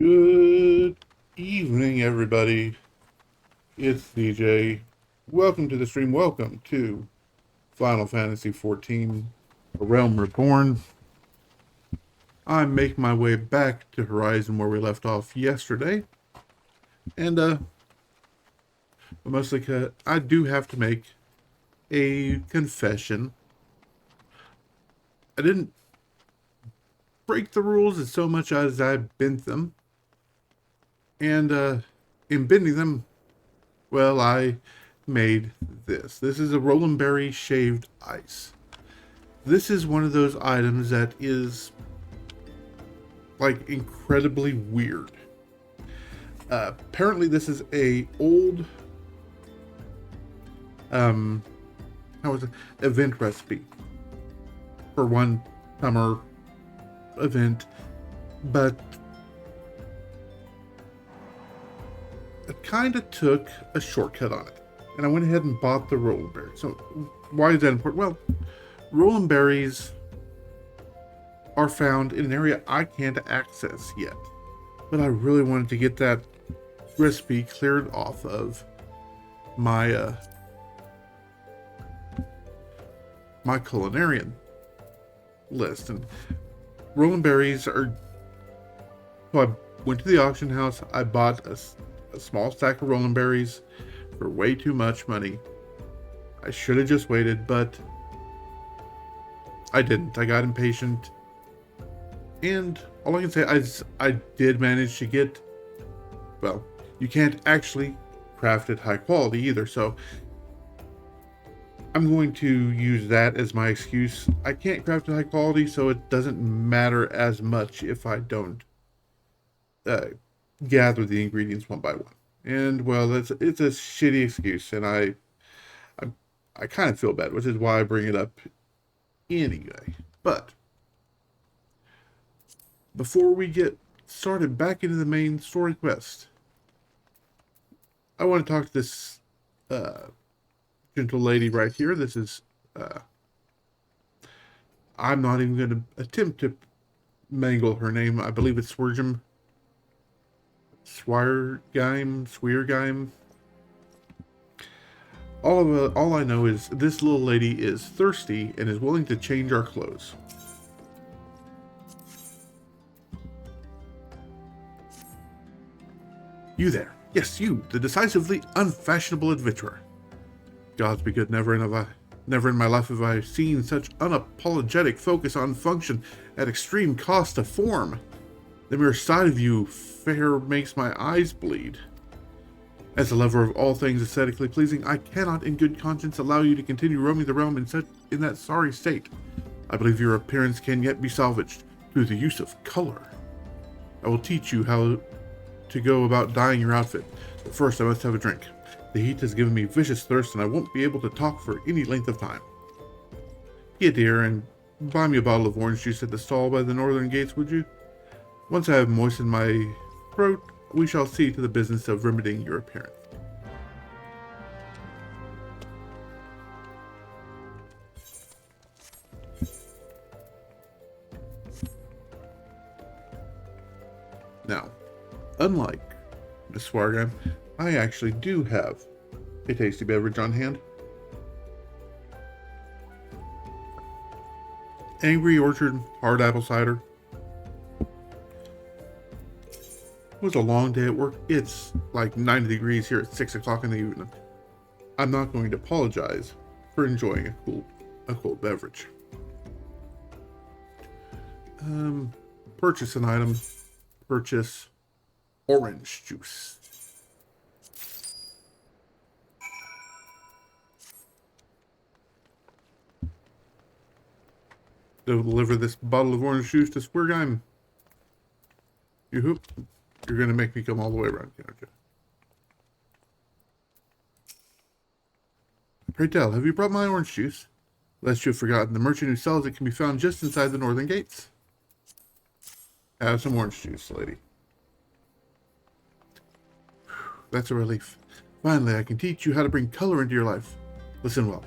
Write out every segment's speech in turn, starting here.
Good evening, everybody. It's DJ. Welcome to the stream. Welcome to Final Fantasy XIV, A Realm Reborn. I'm making my way back to Horizon where we left off yesterday. And, mostly 'cause I do have to make a confession. I didn't break the rules as so much as I bent them. And, in bending them, well, I made this. This is a Roland Berry shaved ice. This is one of those items that is like incredibly weird. Apparently this is a old how was it, event recipe for one summer event, but it kind of took a shortcut on it, and I went ahead and bought the Roland Berry. So why is that important? Well, Roland berries are found in an area I can't access yet, but I really wanted to get that recipe cleared off of my my culinarian list. And Roland berries are, so I went to the auction house. I bought a small stack of Roland berries for way too much money. I should have just waited, but I didn't. I got impatient, and all I can say is I did manage to get, well, you can't actually craft it high quality either, so I'm going to use that as my excuse. I can't craft it high quality, so it doesn't matter as much if I don't gather the ingredients one by one. And well, it's a shitty excuse, and I kind of feel bad, which is why I bring it up anyway. But before we get started back into the main story quest, I want to talk to this gentle lady right here. This is I'm not even going to attempt to mangle her name. I believe it's Sweargeim. All I know is this little lady is thirsty and is willing to change our clothes. You there. Yes, you, the decisively unfashionable adventurer. Gods be good, never in my life have I seen such unapologetic focus on function at extreme cost of form. The mere sight of you fair makes my eyes bleed. As a lover of all things aesthetically pleasing, I cannot in good conscience allow you to continue roaming the realm in that sorry state. I believe your appearance can yet be salvaged through the use of color. I will teach you how to go about dyeing your outfit, but first I must have a drink. The heat has given me vicious thirst, and I won't be able to talk for any length of time. Here, dear, and buy me a bottle of orange juice at the stall by the northern gates, would you? Once I have moistened my throat, we shall see to the business of remedying your appearance. Now, unlike Miss Sweargeim, I actually do have a tasty beverage on hand. Angry Orchard hard apple cider. It was a long day at work. It's like 90 degrees here at 6 o'clock in the evening. I'm not going to apologize for enjoying a cold beverage. Purchase an item. Purchase orange juice. Deliver this bottle of orange juice to Sweargeim. You're going to make me come all the way around, aren't you? Pray tell, have you brought my orange juice? Lest you have forgotten, the merchant who sells it can be found just inside the northern gates. Have some orange juice, lady. That's a relief. Finally, I can teach you how to bring color into your life. Listen well.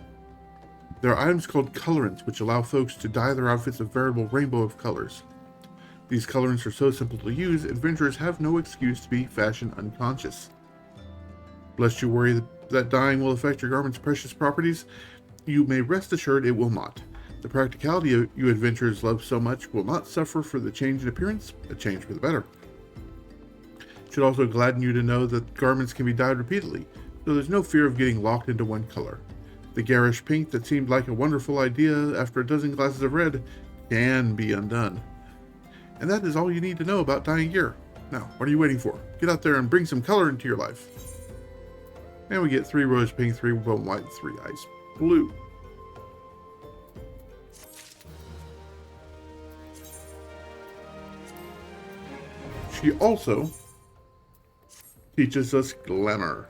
There are items called colorants which allow folks to dye their outfits a veritable rainbow of colors. These colorants are so simple to use, adventurers have no excuse to be fashion unconscious. Lest you worry that dyeing will affect your garment's precious properties, you may rest assured it will not. The practicality you adventurers love so much will not suffer for the change in appearance, a change for the better. It should also gladden you to know that garments can be dyed repeatedly, so there's no fear of getting locked into one color. The garish pink that seemed like a wonderful idea after a dozen glasses of red can be undone. And that is all you need to know about dyeing gear. Now, what are you waiting for? Get out there and bring some color into your life. And we get 3 rose pink, 3 bone white, 3 ice blue. She also teaches us glamour.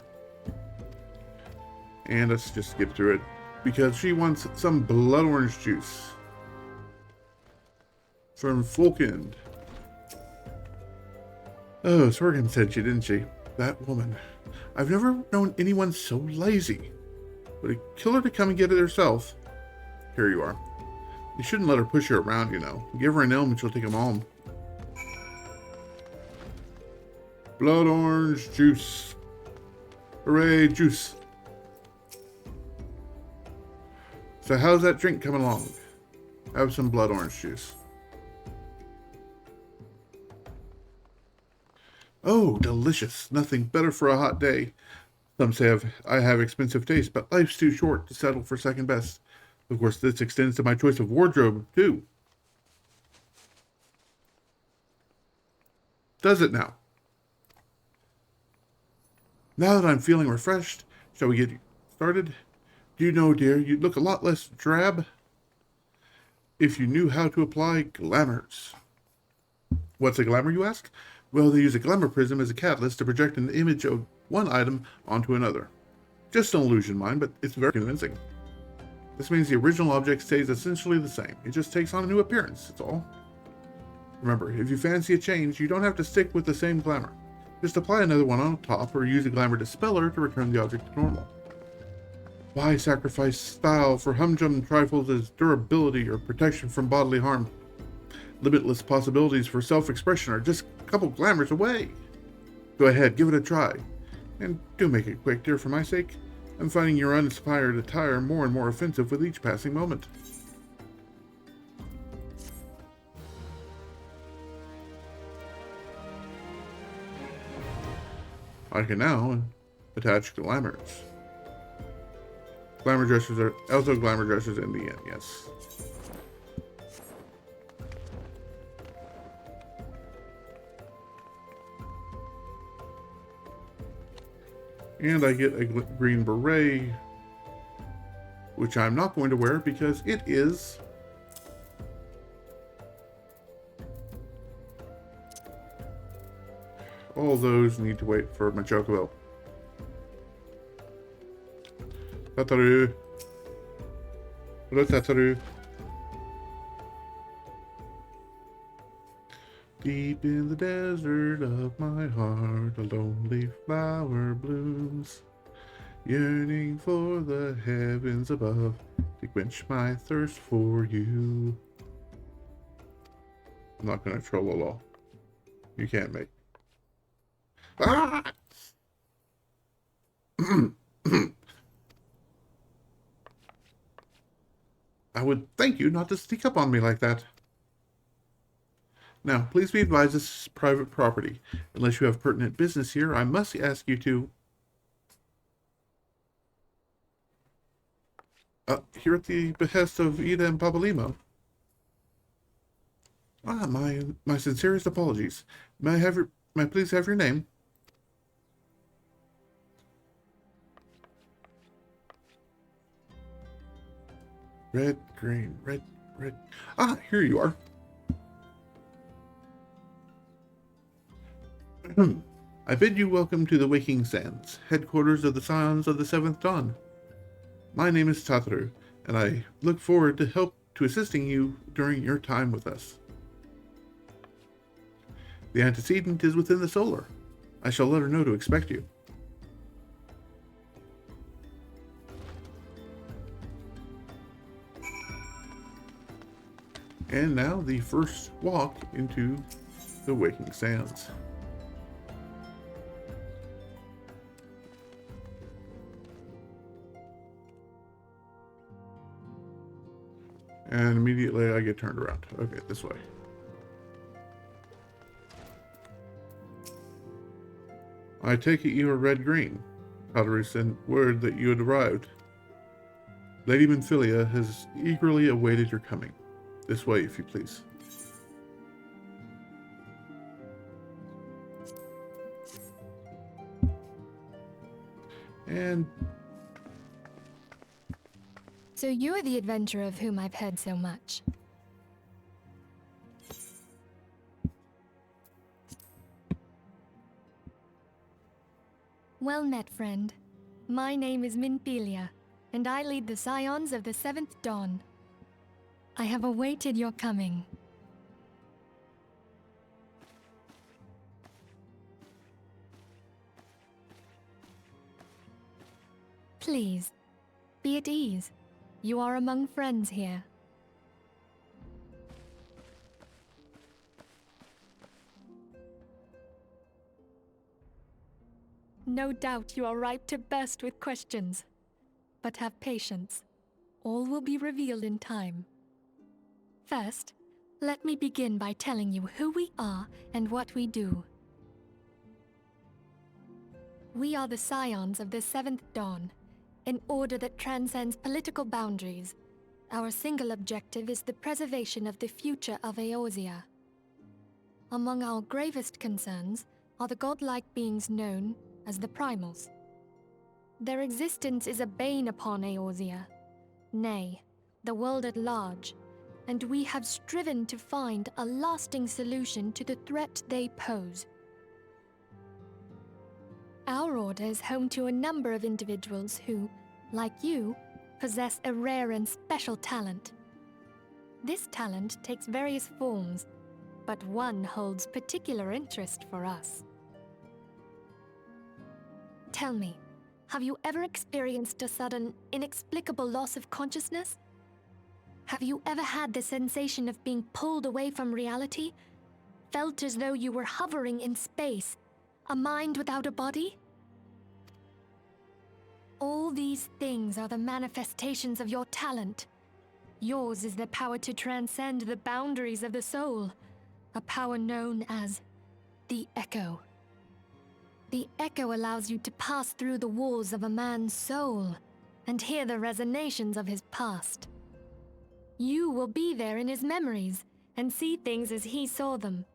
And let's just skip through it, because she wants some blood orange juice from Fulkind. Oh, Sorgan said she, didn't she? That woman. I've never known anyone so lazy. Would it kill her to come and get it herself? Here you are. You shouldn't let her push you around, you know. Give her an elm and she'll take him home. Blood orange juice. Hooray, juice. So how's that drink coming along? Have some blood orange juice. Oh, delicious. Nothing better for a hot day. Some say I have expensive taste, but life's too short to settle for second best. Of course, this extends to my choice of wardrobe, too. Does it now? Now that I'm feeling refreshed, shall we get started? Do you know, dear, you'd look a lot less drab if you knew how to apply glamours. What's a glamour, you ask? Well, they use a glamour prism as a catalyst to project an image of one item onto another. Just an illusion, mind, but it's very convincing. This means the original object stays essentially the same. It just takes on a new appearance, that's all. Remember, if you fancy a change, you don't have to stick with the same glamour. Just apply another one on top, or use a glamour dispeller to return the object to normal. Why sacrifice style for humdrum trifles as durability or protection from bodily harm? Limitless possibilities for self-expression are just a couple glamours away. Go ahead, give it a try. And do make it quick, dear, for my sake. I'm finding your uninspired attire more and more offensive with each passing moment. I can now attach glamours. Glamour dresses are also glamour dresses in the end, yes. And I get a green beret, which I'm not going to wear because it is all those need to wait for my chocobo. Tataru. Hello, Tataru. Deep in the desert of my heart, a lonely flower blooms, yearning for the heavens above to quench my thirst for you. I'm not gonna troll a law. You can't make. Ah! I would thank you not to sneak up on me like that. Now, please be advised this is private property. Unless you have pertinent business here, I must ask you to... here at the behest of Ida and Pabalimo. Ah, my sincerest apologies. May I please have your name? Red, green, red. Ah, here you are. I bid you welcome to the Waking Sands, headquarters of the Scions of the Seventh Dawn. My name is Tataru, and I look forward to assisting you during your time with us. The antecedent is within the solar. I shall let her know to expect you. And now the first walk into the Waking Sands. And immediately I get turned around. Okay, this way. I take it you are red-green. Cottery sent word that you had arrived. Lady Minfilia has eagerly awaited your coming. This way, if you please. And... So you are the adventurer of whom I've heard so much. Well met, friend. My name is Minfilia, and I lead the Scions of the Seventh Dawn. I have awaited your coming. Please, be at ease. You are among friends here. No doubt you are ripe to burst with questions. But have patience. All will be revealed in time. First, let me begin by telling you who we are and what we do. We are the Scions of the Seventh Dawn, an order that transcends political boundaries. Our single objective is the preservation of the future of Eorzea. Among our gravest concerns are the godlike beings known as the Primals. Their existence is a bane upon Eorzea, nay, the world at large, and we have striven to find a lasting solution to the threat they pose. Our order is home to a number of individuals who, like you, possess a rare and special talent. This talent takes various forms, but one holds particular interest for us. Tell me, have you ever experienced a sudden, inexplicable loss of consciousness? Have you ever had the sensation of being pulled away from reality? Felt as though you were hovering in space, a mind without a body? All these things are the manifestations of your talent. Yours is the power to transcend the boundaries of the soul, a power known as the Echo. The Echo allows you to pass through the walls of a man's soul and hear the resonations of his past. You will be there in his memories and see things as he saw them.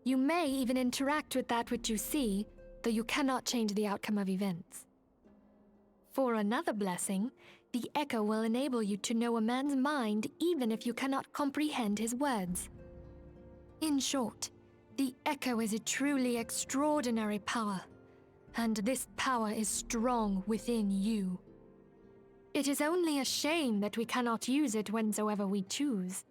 You may even interact with that which you see, though you cannot change the outcome of events. For another blessing, the Echo will enable you to know a man's mind even if you cannot comprehend his words. In short, the Echo is a truly extraordinary power, and this power is strong within you. It is only a shame that we cannot use it whensoever we choose.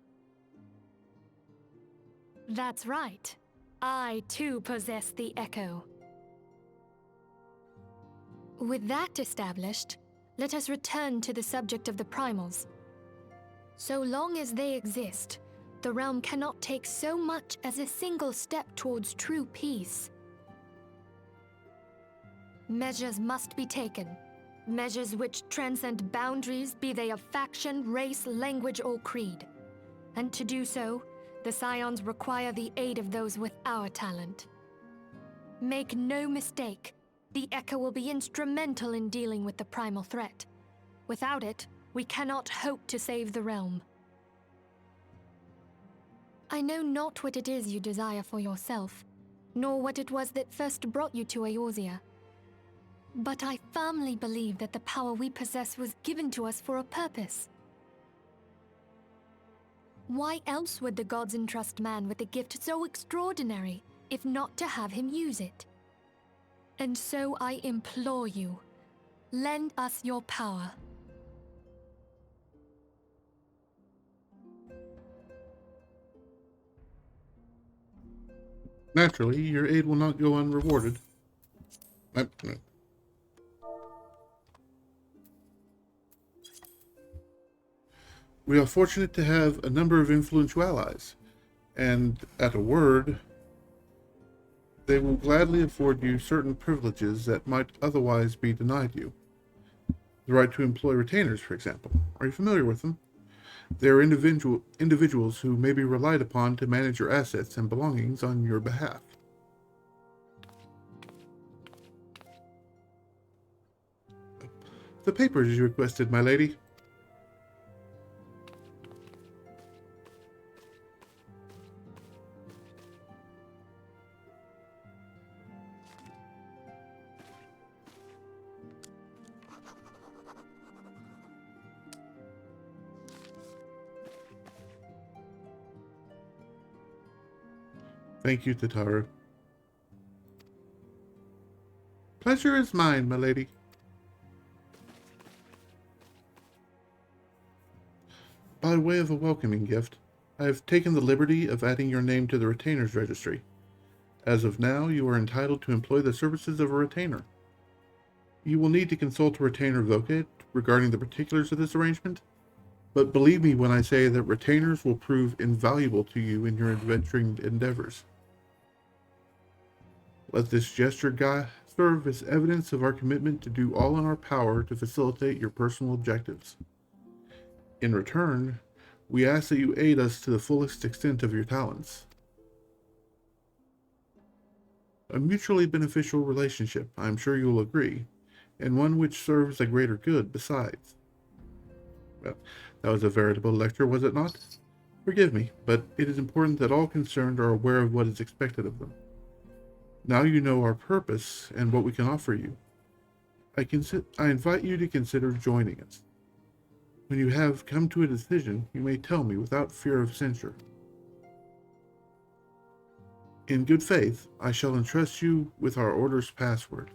That's right. I too possess the Echo. With that established, let us return to the subject of the Primals. So long as they exist, the realm cannot take so much as a single step towards true peace. Measures must be taken. Measures which transcend boundaries, be they of faction, race, language, or creed. And to do so, the Scions require the aid of those with our talent. Make no mistake, the Echo will be instrumental in dealing with the primal threat. Without it, we cannot hope to save the realm. I know not what it is you desire for yourself, nor what it was that first brought you to Eorzea. But I firmly believe that the power we possess was given to us for a purpose. Why else would the gods entrust man with a gift so extraordinary, if not to have him use it? And so I implore you, lend us your power. Naturally, your aid will not go unrewarded. We are fortunate to have a number of influential allies, and at a word, they will gladly afford you certain privileges that might otherwise be denied you. The right to employ retainers, for example. Are you familiar with them? They are individuals who may be relied upon to manage your assets and belongings on your behalf. The papers you requested, my lady. Thank you, Tataru. Pleasure is mine, my lady. By way of a welcoming gift, I have taken the liberty of adding your name to the retainers registry. As of now, you are entitled to employ the services of a retainer. You will need to consult a retainer advocate regarding the particulars of this arrangement, but believe me when I say that retainers will prove invaluable to you in your adventuring endeavors. Let this gesture serve as evidence of our commitment to do all in our power to facilitate your personal objectives. In return, we ask that you aid us to the fullest extent of your talents. A mutually beneficial relationship, I am sure you will agree, and one which serves a greater good besides. Well, that was a veritable lecture, was it not? Forgive me, but it is important that all concerned are aware of what is expected of them. Now you know our purpose and what we can offer you. I invite you to consider joining us. When you have come to a decision, you may tell me without fear of censure. In good faith, I shall entrust you with our order's password,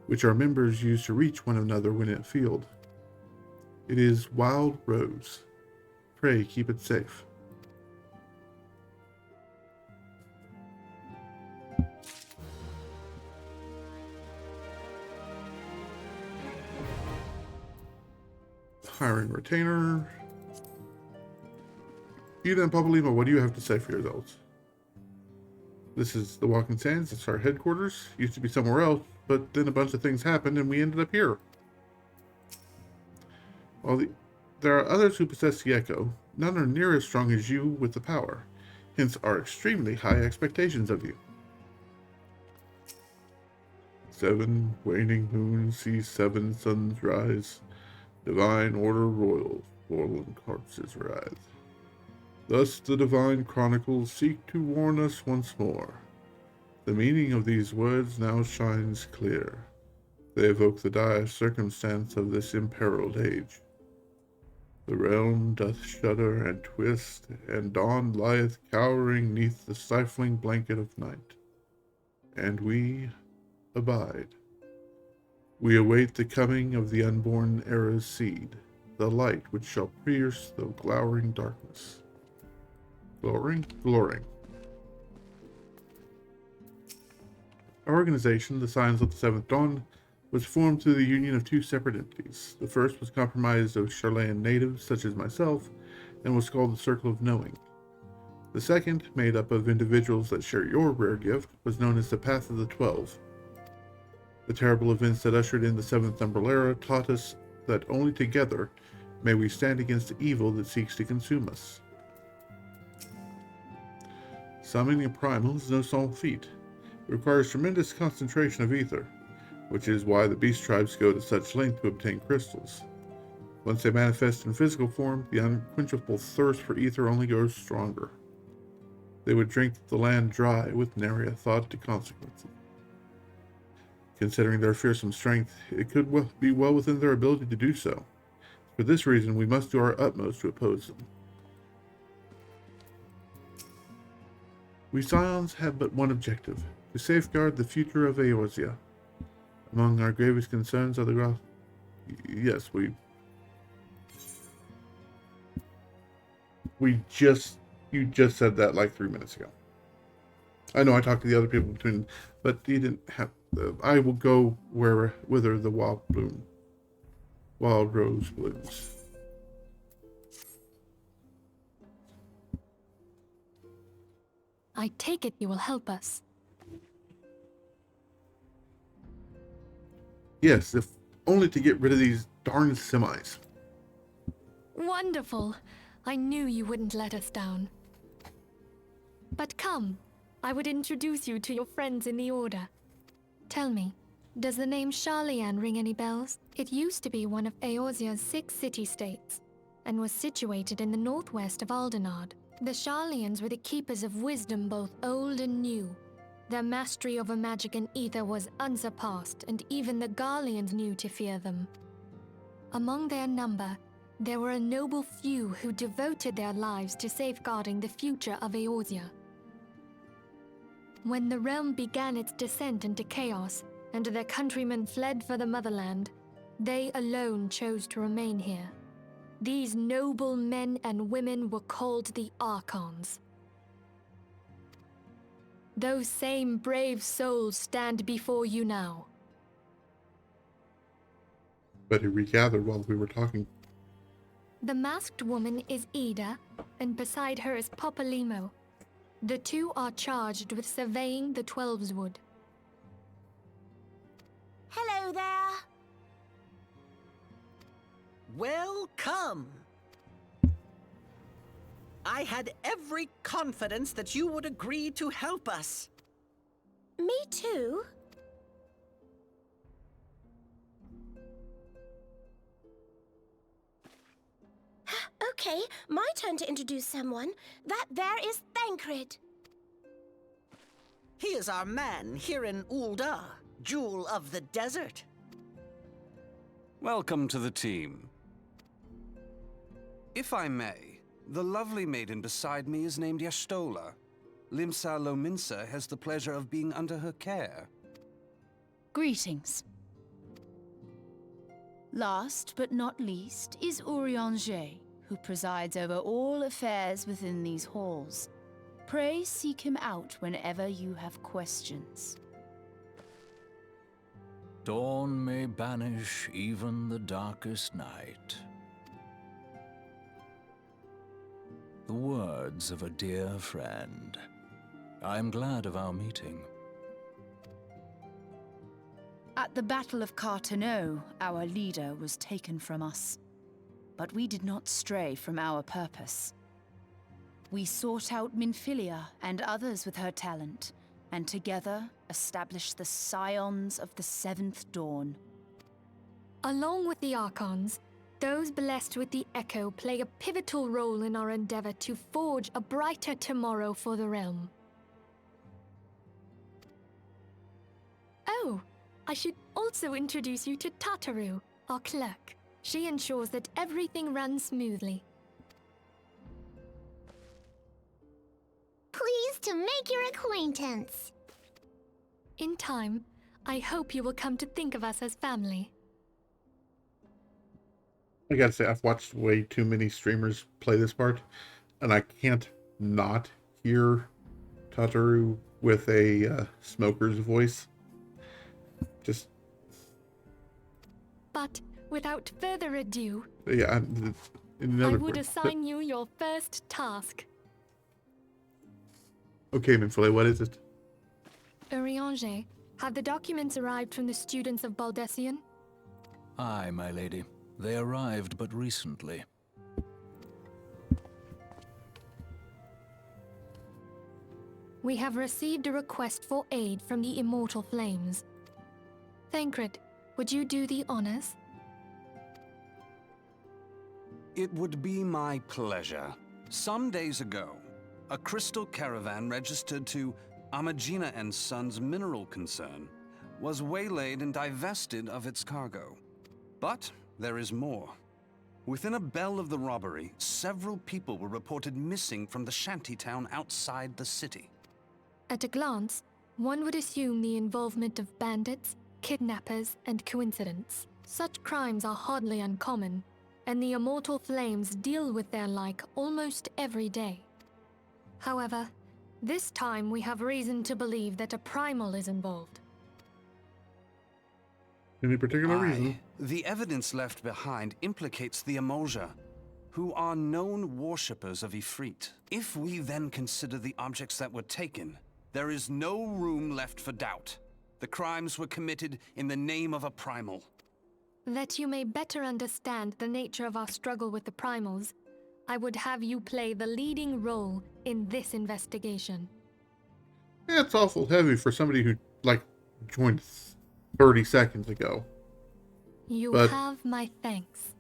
which our members use to reach one another when in a field. It is Wild Rose. Pray keep it safe. Hiring retainer. Then, Paulina, what do you have to say for yourselves? This is the Walking Sands. It's our headquarters. Used to be somewhere else, but then a bunch of things happened and we ended up here. While there are others who possess the Echo, none are near as strong as you with the power, hence our extremely high expectations of you. 7 waning moons see 7 suns rise. Divine order royal, fallen corpses rise. Thus the divine chronicles seek to warn us once more. The meaning of these words now shines clear. They evoke the dire circumstance of this imperiled age. The realm doth shudder and twist, and dawn lieth cowering neath the stifling blanket of night. And we abide. We await the coming of the unborn era's seed, the light which shall pierce the glowering darkness. Glorying. Our organization, the Scions of the Seventh Dawn, was formed through the union of 2 separate entities. The first was comprised of Charlayan natives such as myself, and was called the Circle of Knowing. The second, made up of individuals that share your rare gift, was known as the Path of the 12. The terrible events that ushered in the 7th Umbral Era taught us that only together may we stand against the evil that seeks to consume us. Summoning a primal is no small feat. It requires tremendous concentration of ether, which is why the beast tribes go to such length to obtain crystals. Once they manifest in physical form, the unquenchable thirst for ether only grows stronger. They would drink the land dry with nary a thought to consequences. Considering their fearsome strength, it could be well within their ability to do so. For this reason, we must do our utmost to oppose them. We Scions have but one objective, to safeguard the future of Eorzea. Among our gravest concerns are the Groth... Yes, You just said that like 3 minutes ago. I know I talked to the other people between... But you didn't have... I will go whither the wild rose blooms. I take it you will help us. Yes, if only to get rid of these darn semis. Wonderful. I knew you wouldn't let us down. But come, I would introduce you to your friends in the Order. Tell me, does the name Sharlayan ring any bells? It used to be one of Eorzea's 6 city-states, and was situated in the northwest of Aldenard. The Sharlayans were the keepers of wisdom both old and new. Their mastery over magic and ether was unsurpassed, and even the Garleans knew to fear them. Among their number, there were a noble few who devoted their lives to safeguarding the future of Eorzea. When the realm began its descent into chaos, and their countrymen fled for the motherland, they alone chose to remain here. These noble men and women were called the Archons. Those same brave souls stand before you now. But he regathered while we were talking. The masked woman is Ida, and beside her is Popalimo. The two are charged with surveying the Twelveswood. Hello there. Welcome! I had every confidence that you would agree to help us. Me too. Okay, my turn to introduce someone. That there is Thancred. He is our man here in Ul'dah, Jewel of the Desert. Welcome to the team. If I may, the lovely maiden beside me is named Y'shtola. Limsa Lominsa has the pleasure of being under her care. Greetings. Last but not least is Urianger, who presides over all affairs within these halls. Pray seek him out whenever you have questions. Dawn may banish even the darkest night. The words of a dear friend. I am glad of our meeting. At the Battle of Carteneau, our leader was taken from us. But we did not stray from our purpose. We sought out Minfilia and others with her talent, and together established the Scions of the Seventh Dawn. Along with the Archons, those blessed with the Echo play a pivotal role in our endeavor to forge a brighter tomorrow for the realm. Oh, I should also introduce you to Tataru, our clerk. She ensures that everything runs smoothly. Pleased to make your acquaintance. In time, I hope you will come to think of us as family. I gotta say, I've watched way too many streamers play this part, and I can't not hear Tataru with a smoker's voice. Just... But without further ado, yeah, I would assign you your first task. Okay, Minfilia, what is it? Urianger, have the documents arrived from the students of Baldesion? Aye, my lady. They arrived but recently. We have received a request for aid from the Immortal Flames. Thancred, would you do the honors? It would be my pleasure. Some days ago, a crystal caravan registered to Amagina and Sons mineral concern was waylaid and divested of its cargo. But there is more. Within a bell of the robbery, several people were reported missing from the shantytown outside the city. At a glance, one would assume the involvement of bandits, kidnappers, and coincidence. Such crimes are hardly uncommon, and the Immortal Flames deal with their like almost every day. However, this time we have reason to believe that a primal is involved. Any particular reason? The evidence left behind implicates the Emulja, who are known worshippers of Ifrit. If we then consider the objects that were taken, there is no room left for doubt. The crimes were committed in the name of a primal. That you may better understand the nature of our struggle with the primals, I would have you play the leading role in this investigation. Yeah, it's awful heavy for somebody who, like, joined 30 seconds ago. You But- have my thanks.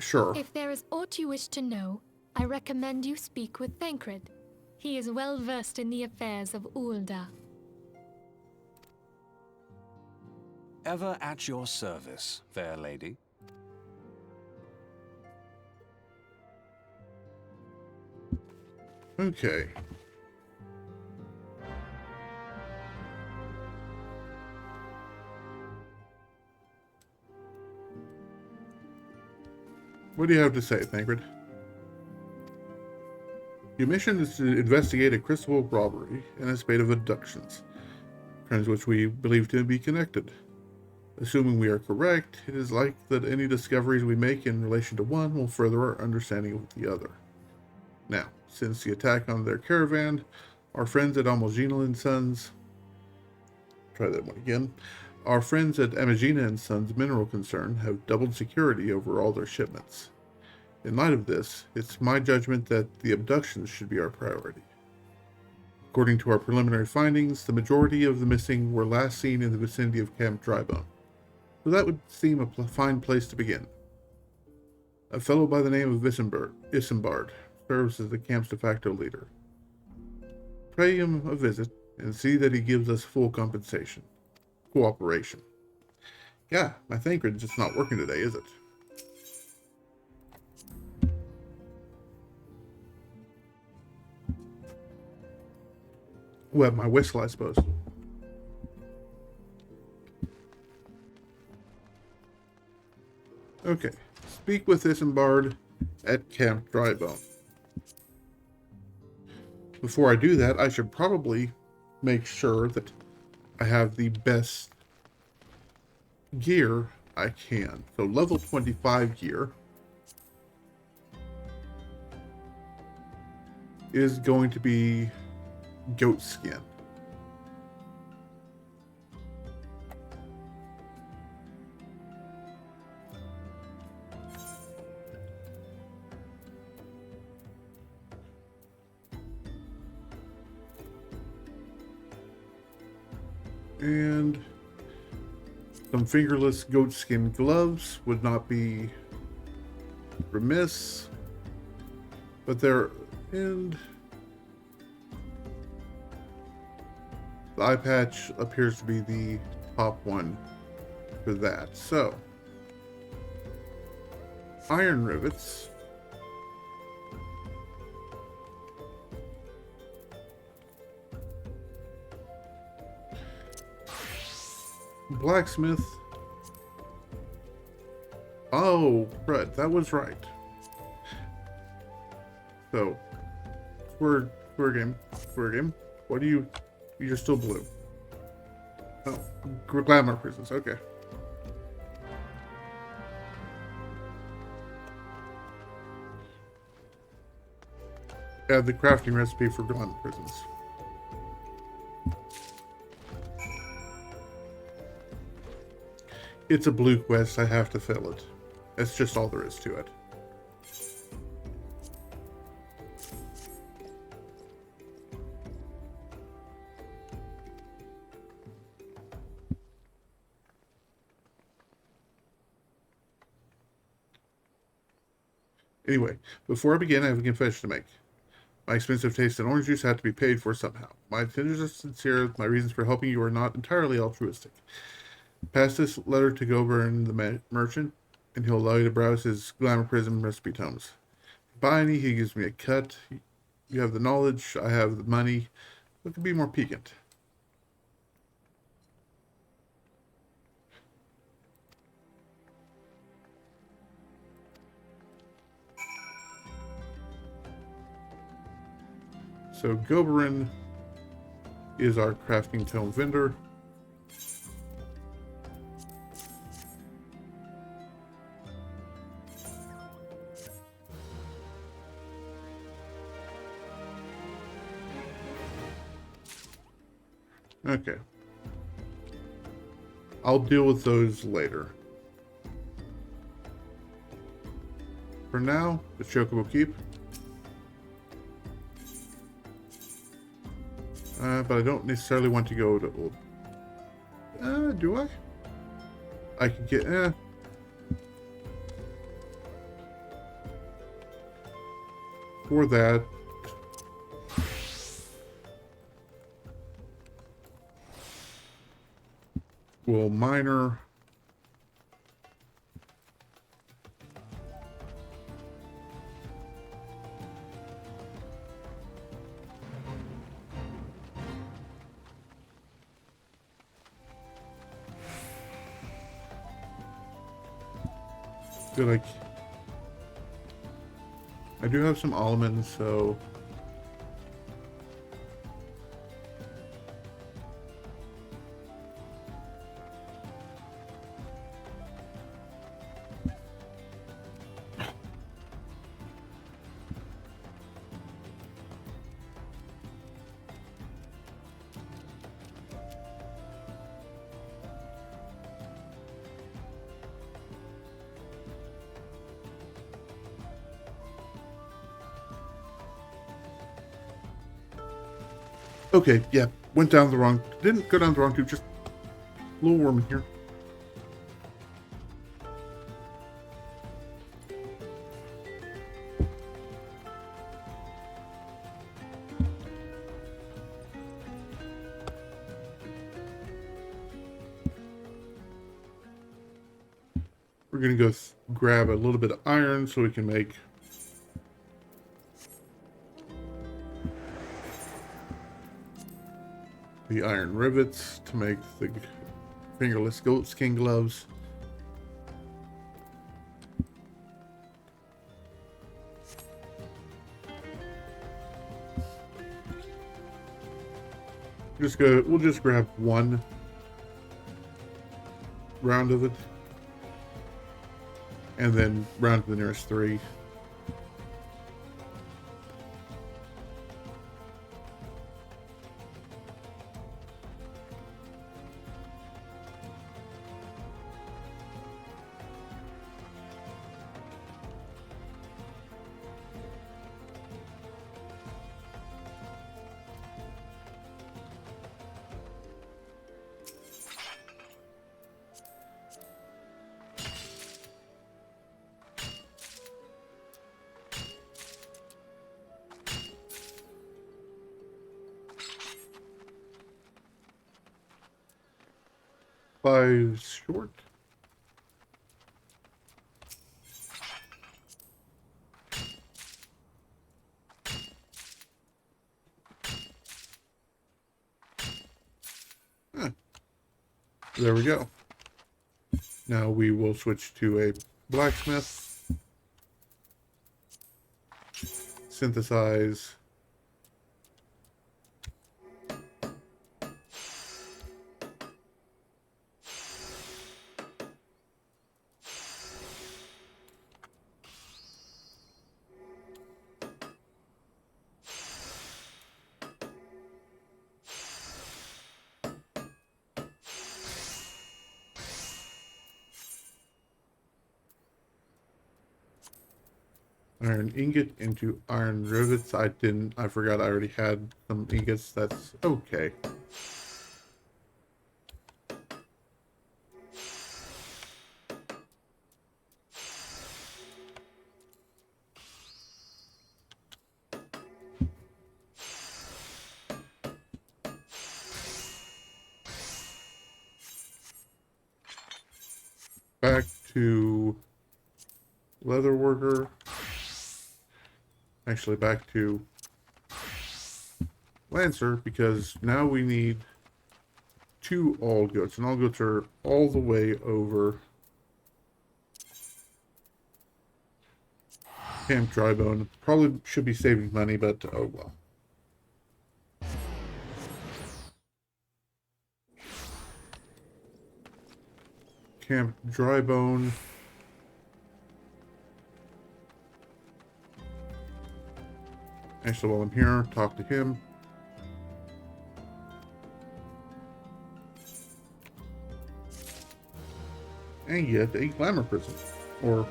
Sure. If there is aught you wish to know, I recommend you speak with Thancred. He is well versed in the affairs of Ul'dah. Ever at your service, fair lady. Okay. What do you have to say, Thancred? Your mission is to investigate a crystal robbery and a spate of abductions, crimes which we believe to be connected. Assuming we are correct, it is likely that any discoveries we make in relation to one will further our understanding of the other. Now, since the attack on their caravan, our friends at Amagina and Sons... Try that one again. Our friends at Amagina and Sons Mineral Concern have doubled security over all their shipments. In light of this, it's my judgment that the abductions should be our priority. According to our preliminary findings, the majority of the missing were last seen in the vicinity of Camp Drybone. So that would seem a fine place to begin. A fellow by the name of Isambard serves as the camp's de facto leader. Pay him a visit and see that he gives us full compensation. Cooperation. Yeah, my Thancred's just not working today, is it? Well, my whistle, I suppose. Okay. Speak with Isambard at Camp Drybone. Before I do that, I should probably make sure that I have the best gear I can. So level 25 gear is going to be goat skin. And some fingerless goatskin gloves would not be remiss. But they're... and the eye patch appears to be the top one for that. So, iron rivets. Blacksmith. Oh, right, that was right. So, square game. What do you... You're still blue. Oh, glamour prisons, okay. Add the crafting recipe for glamour prisons. It's a blue quest, I have to fill it. That's just all there is to it. Anyway, before I begin, I have a confession to make. My expensive taste in orange juice had to be paid for somehow. My intentions are sincere, my reasons for helping you are not entirely altruistic. Pass this letter to Goburn the merchant, and he'll allow you to browse his Glamour Prism recipe tomes. Buy any, he gives me a cut. You have the knowledge, I have the money. What could be more piquant? So Goburn is our crafting tome vendor. Okay. I'll deal with those later. For now, the Chocobo Keep. But I don't necessarily want to go to... do I? I could get... For that... Well, miner... Like, I do have some almonds, so okay, yeah, went down the wrong, didn't go down the wrong tube, just a little warm in here. We're gonna go grab a little bit of iron so we can make the iron rivets to make the fingerless goatskin gloves. We'll just grab one round of it and then round to the nearest 3. Five short. There we go. Now we will switch to a blacksmith. Synthesize. Iron ingot into iron rivets. I forgot I already had some ingots. That's okay. Back to leather worker. Actually, back to Lancer, because now we need 2 all goats, and all goats are all the way over Camp Drybone. Probably should be saving money, but oh well. Camp Drybone. Actually, while I'm here, talk to him. And yet a glamour prism. Or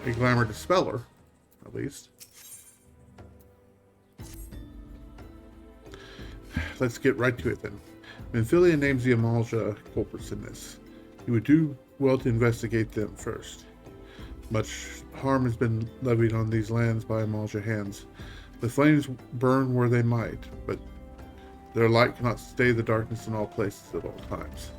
a glamour dispeller, at least. Let's get right to it then. Minfilia names the Amalja culprits in this. You would do well to investigate them first. Much harm has been levied on these lands by Amalja hands. The flames burn where they might, but their light cannot stay the darkness in all places at all times.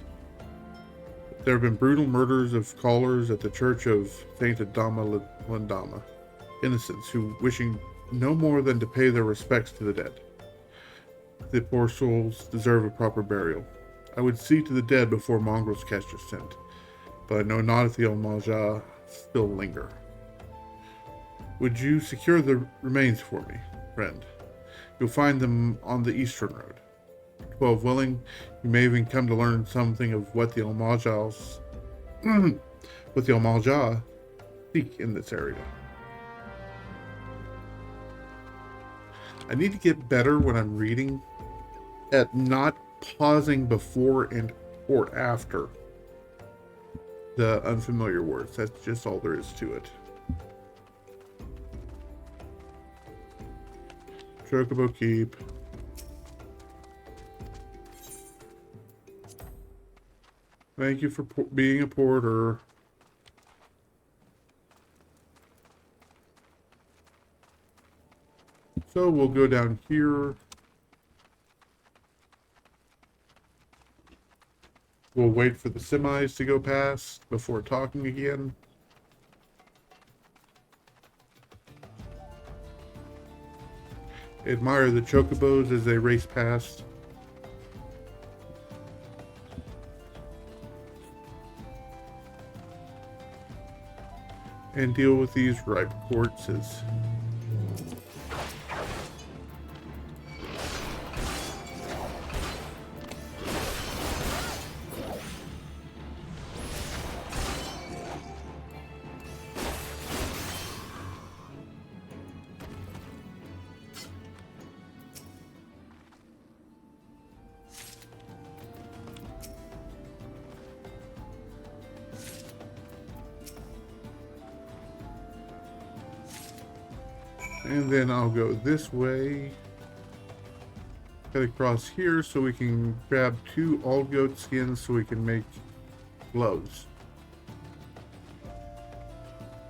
There have been brutal murders of callers at the church of Saint Adama Landama, innocents who, wishing no more than to pay their respects to the dead. The poor souls deserve a proper burial. I would see to the dead before mongrels catch their scent, but I know not if the Amalja still linger. Would you secure the remains for me, friend? You'll find them on the eastern road. 12 willing, you may even come to learn something of what the Amalja seek in this area. I need to get better when I'm reading at not pausing before and or after the unfamiliar words. That's just all there is to it. Chocobo Keep. Thank you for being a porter. So we'll go down here. We'll wait for the semis to go past before talking again. Admire the chocobos as they race past. And deal with these ripe corpses. And then I'll go this way. Head across here so we can grab 2 all goat skins so we can make gloves.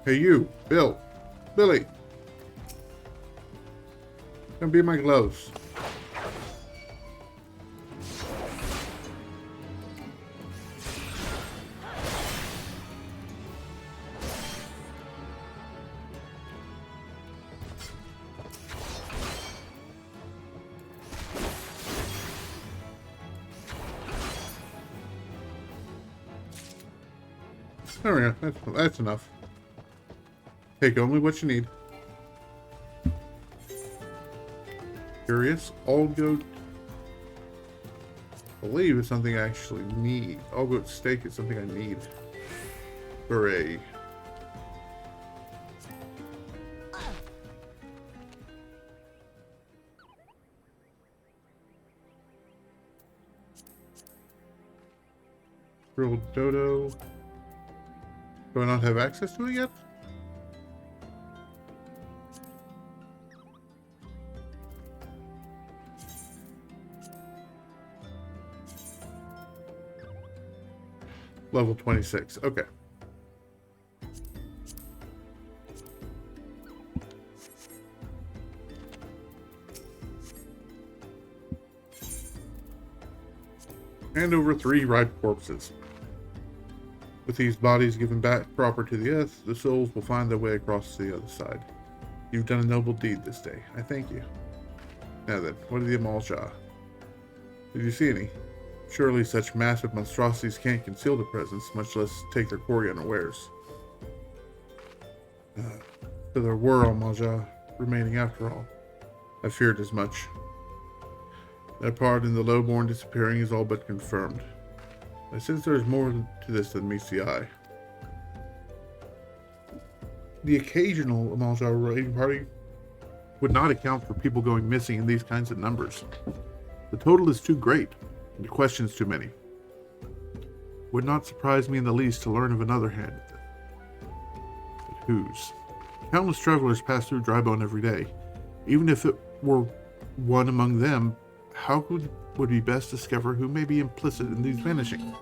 Hey you, Billy. Come be my gloves. There we go. That's enough. Take only what you need. Curious. All goat. I believe it's something I actually need. All goat steak is something I need. Hooray. Grilled dodo. Do I not have access to it yet? Level 26. Okay. And over 3 ripe corpses. With these bodies given back proper to the earth, the souls will find their way across to the other side. You've done a noble deed this day. I thank you. Now then, what are the Amalja? Did you see any? Surely such massive monstrosities can't conceal their presence, much less take their quarry unawares. So there were Amalja remaining after all. I feared as much. Their part in the lowborn disappearing is all but confirmed. I sense there is more to this than meets the eye. The occasional Amalja raiding party would not account for people going missing in these kinds of numbers. The total is too great, and the questions too many. Would not surprise me in the least to learn of another hand. But whose? Countless travelers pass through Drybone every day. Even if it were one among them, how would be best discover who may be implicit in these vanishing?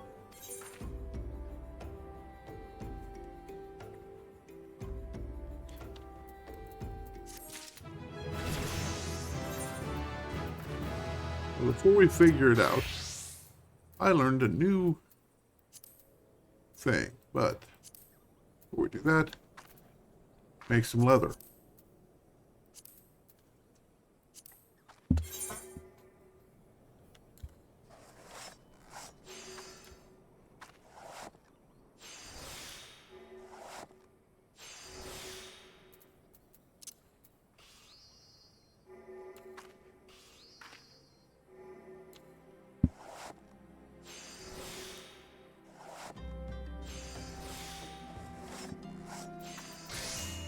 Well, before we figure it out, I learned a new thing, but before we do that, make some leather.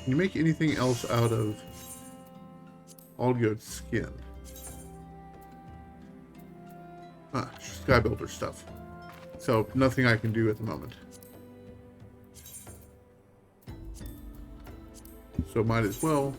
Can you make anything else out of Allgoat skin? Ah, Skybuilder stuff. So, nothing I can do at the moment. So, might as well.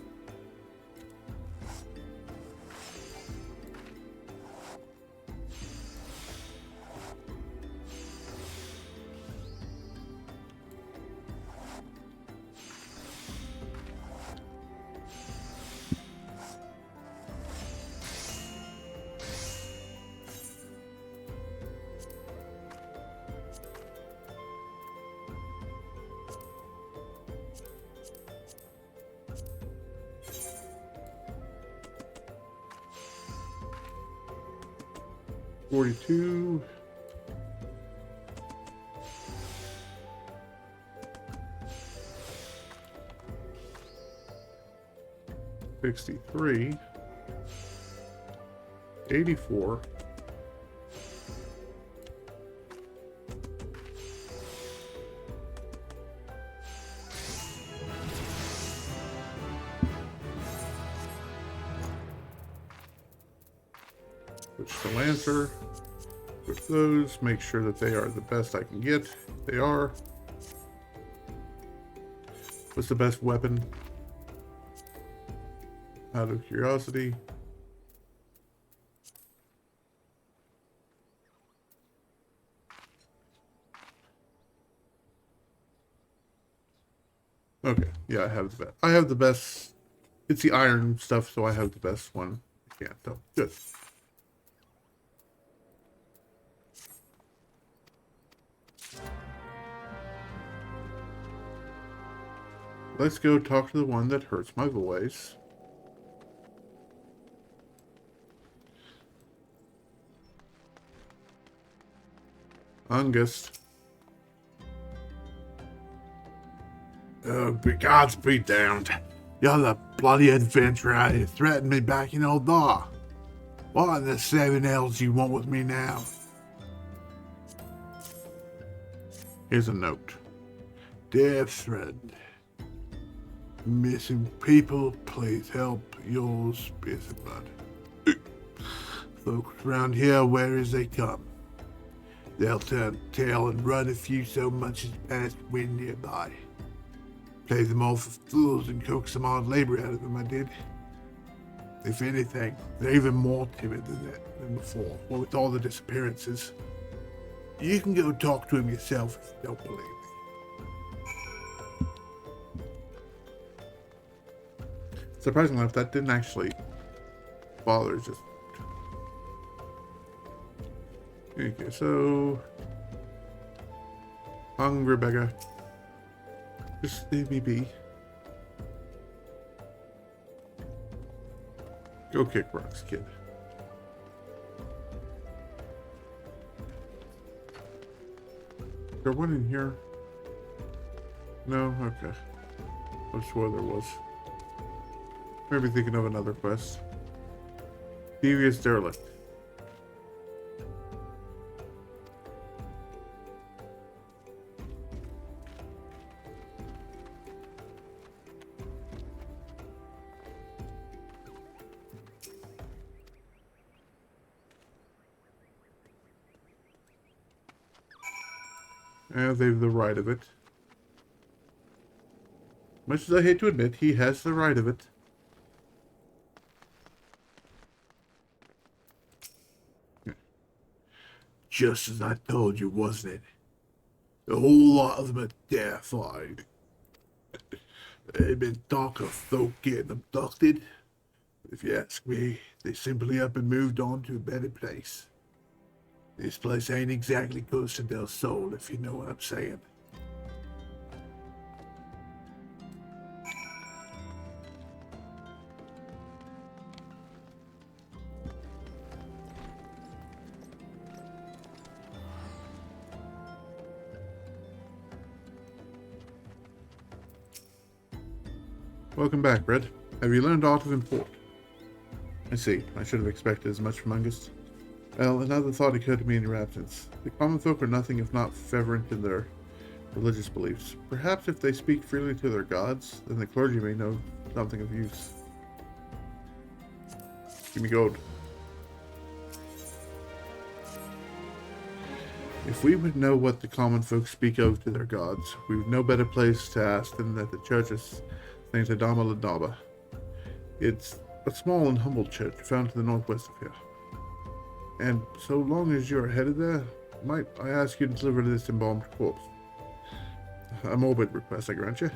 $42. $63. $84. Switch to Lancer. With those, make sure that they are the best I can get. They are. What's the best weapon? Out of curiosity. Okay, yeah, I have the best. I have the best. It's the iron stuff, so I have the best one. Yeah, so good. Let's go talk to the one that hurts my voice. Ungust. Oh, gods be damned. You're the bloody adventurer who threatened me back in Ul'dah. What in the seven hells you want with me now? Here's a note. Dear friend. Missing people, please help. Yours, Beelzebub. Folks around here, where as they come. They'll turn tail and run if you so much as pass wind nearby. Play them all for fools and coax some odd labor out of them, I did. If anything, they're even more timid than before, what with all the disappearances. You can go talk to him yourself if you don't believe me. Surprisingly enough, that didn't actually bother, just... Okay, so... Hungry beggar. Just leave me be. Go kick rocks, kid. Is there one in here? No? Okay. I'm sure there was. Maybe thinking of another quest. Devious Derelict. They've the right of it. Much as I hate to admit, he has the right of it. Just as I told you, wasn't it? The whole lot of them are terrified. They've been talk of folk getting abducted. If you ask me, they simply up and moved on to a better place. This place ain't exactly Costa del Sol, if you know what I'm saying. Welcome back, Red. Have you learned aught of import? I see. I should have expected as much from Ungus. Well, another thought occurred to me in your absence. The common folk are nothing if not fervent in their religious beliefs. Perhaps if they speak freely to their gods, then the clergy may know something of use. Give me gold. If we would know what the common folk speak of to their gods, we would no better place to ask than at the church of St. Adama Ladaba. It's a small and humble church found to the northwest of here. And so long as you're headed there, might I ask you to deliver this embalmed corpse? A morbid request, I grant you,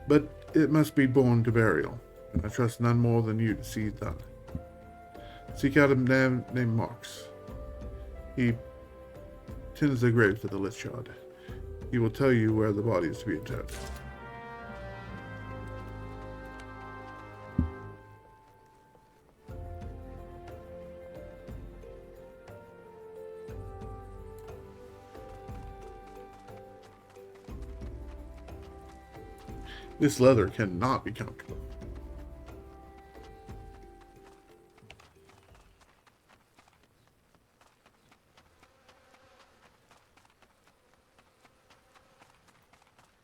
but it must be borne to burial, and I trust none more than you to see it done. Seek out a man named Marks. He tends the graves of the Lich Yard. He will tell you where the body is to be interred. This leather cannot be comfortable.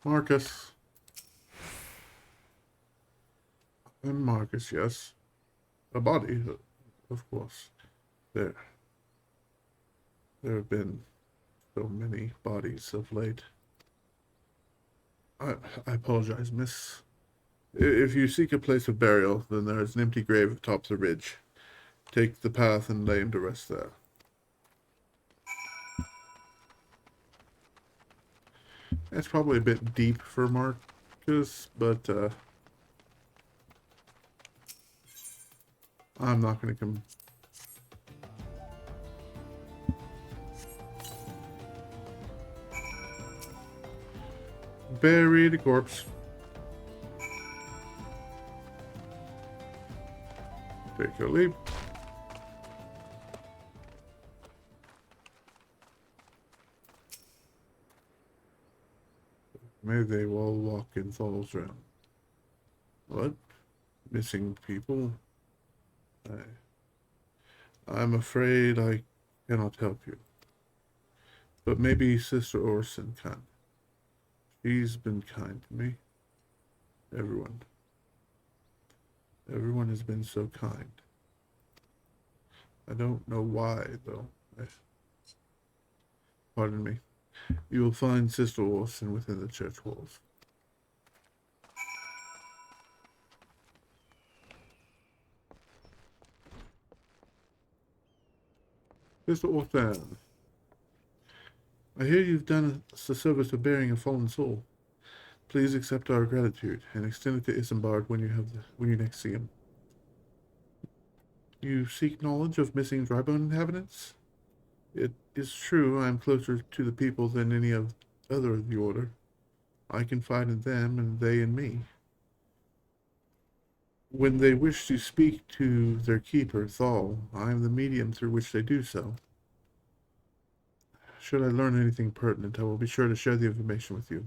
Marcus. And Marcus, yes. A body, of course. There have been so many bodies of late. I apologize, miss. If you seek a place of burial, then there is an empty grave atop the ridge. Take the path and lay him to rest there. That's probably a bit deep for Marcus, but I'm not going to come. Bury the corpse. Take your leave. May they all walk in falls round. What? Missing people? I'm afraid I cannot help you. But maybe Sister Orson can. She's been kind to me. Everyone. Everyone has been so kind. I don't know why, though. Pardon me. You will find Sister Orson within the church walls. Sister Orson, I hear you've done us the service of burying a fallen soul. Please accept our gratitude and extend it to Isambard when you next see him. You seek knowledge of missing Drybone inhabitants? It is true I am closer to the people than any other of the Order. I confide in them and they in me. When they wish to speak to their keeper, Thal, I am the medium through which they do so. Should I learn anything pertinent, I will be sure to share the information with you.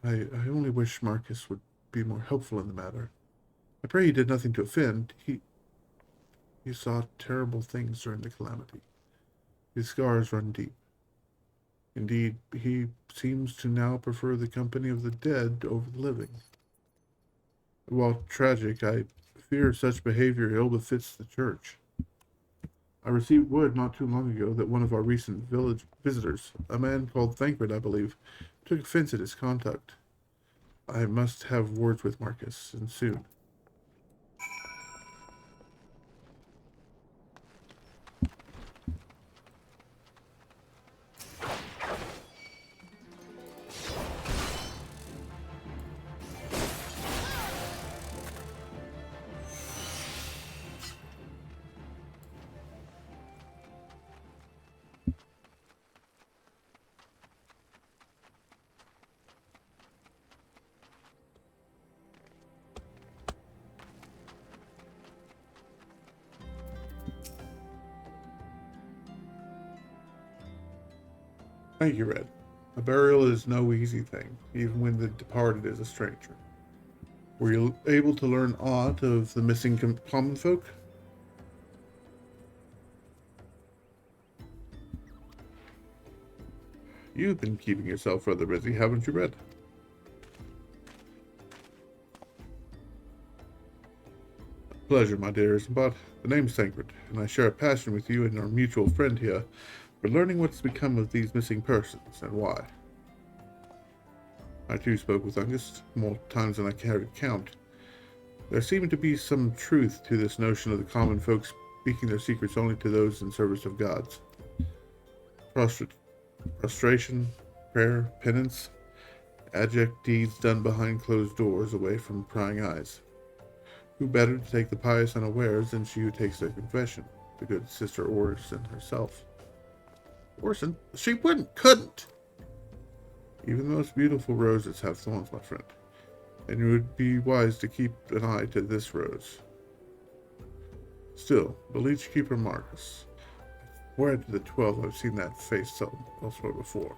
I only wish Marcus would be more helpful in the matter. I pray he did nothing to offend. He saw terrible things during the calamity. His scars run deep. Indeed, he seems to now prefer the company of the dead over the living. While tragic, I fear such behavior ill befits the church. I received word not too long ago that one of our recent village visitors, a man called Thancred, I believe, took offense at his conduct. I must have words with Marcus, and soon. Thank you, Red. A burial is no easy thing, even when the departed is a stranger. Were you able to learn aught of the missing common folk? You've been keeping yourself rather busy, haven't you, Red? Pleasure, my dear Isambard. The name's Thancred, and I share a passion with you and our mutual friend here for learning what's become of these missing persons and why. I too spoke with Ungust more times than I care to count. There seemed to be some truth to this notion of the common folk speaking their secrets only to those in service of gods. Prostration, prayer, penance, abject deeds done behind closed doors away from prying eyes. Who better to take the pious unawares than she who takes their confession, the good Sister Orson herself? Orson? She couldn't! Even the most beautiful roses have thorns, my friend, and you would be wise to keep an eye to this rose. Still, the Leech Keeper Marcus. Where to the 12 I've seen that face elsewhere before.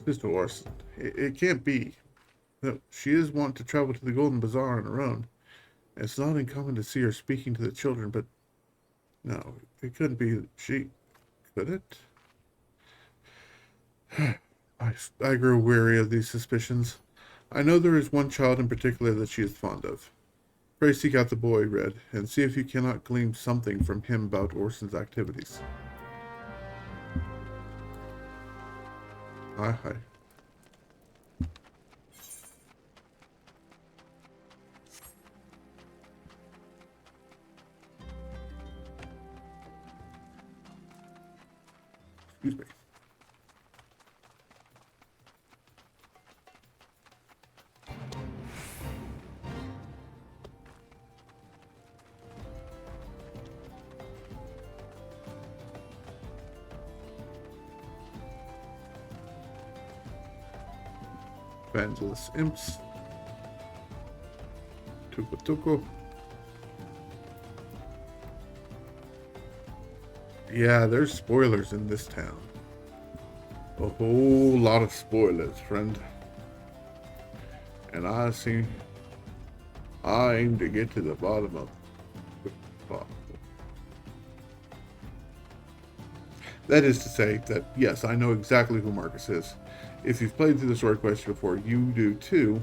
Sister Orson, it can't be. No, she is wont to travel to the Golden Bazaar on her own. It's not uncommon to see her speaking to the children, but no, it couldn't be she. Could it? I grow weary of these suspicions. I know there is one child in particular that she is fond of. Pray seek out the boy, Red, and see if you cannot glean something from him about Orson's activities. Aye, aye. Excuse me. Evangelist Imps. Tuko. Yeah, there's spoilers in this town. A whole lot of spoilers, friend. And I aim to get to the bottom of it. That is to say that, yes, I know exactly who Marcus is. If you've played through the story quest before, you do too.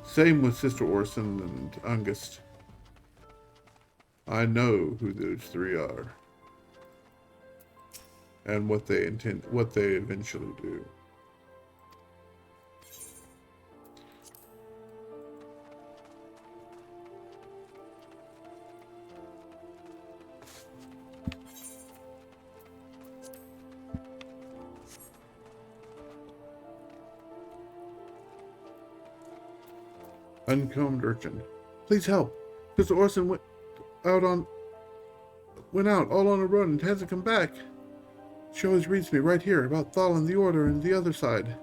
Same with Sister Orson and Ungust. I know who those three are. And what they eventually do. Uncombed urchin. Please help. Sister Orson went out all on a run and hasn't come back. She always reads me right here about Thal and the Order and the other side.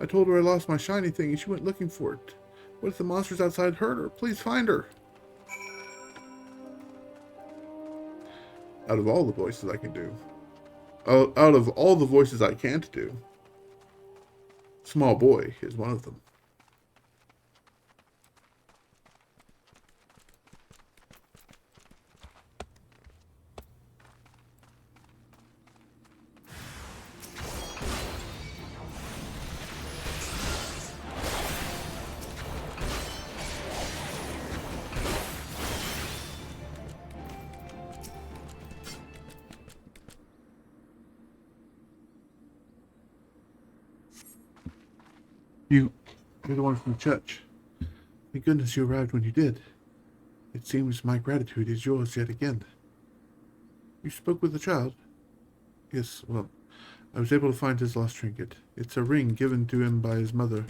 I told her I lost my shiny thing and she went looking for it. What if the monsters outside hurt her? Please find her. Out of all the voices I can do. Out of all the voices I can't do. Small Boy is one of them. You're the one from the church. Thank goodness you arrived when you did. It seems my gratitude is yours yet again. You spoke with the child? Yes, well, I was able to find his lost trinket. It's a ring given to him by his mother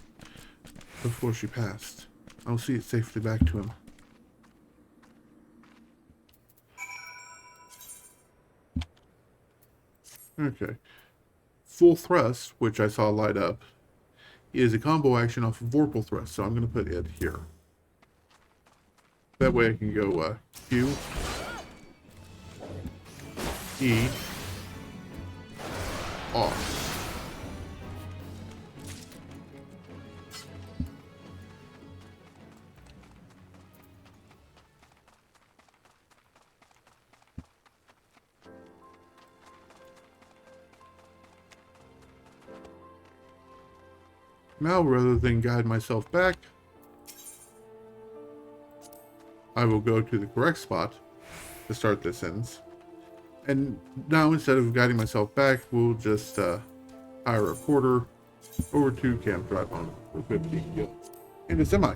before she passed. I'll see it safely back to him. Okay. Full Thrust, which I saw light up, is a combo action off of Vorpal Thrust, so I'm going to put it here. That way I can go Q, E, off. Now, rather than guide myself back, I will go to the correct spot to start this sentence. And now, instead of guiding myself back, we'll just hire a porter over to Camp Dry Bone for 15 gil in a semi.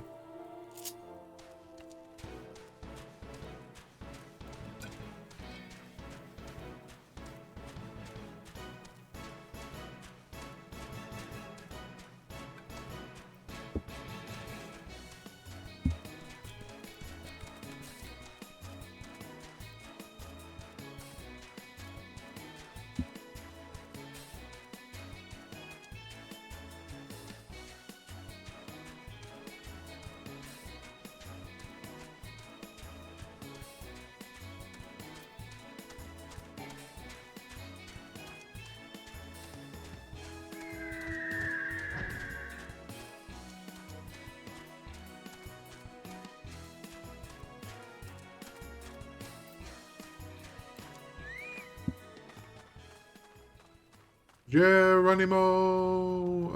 Geronimo!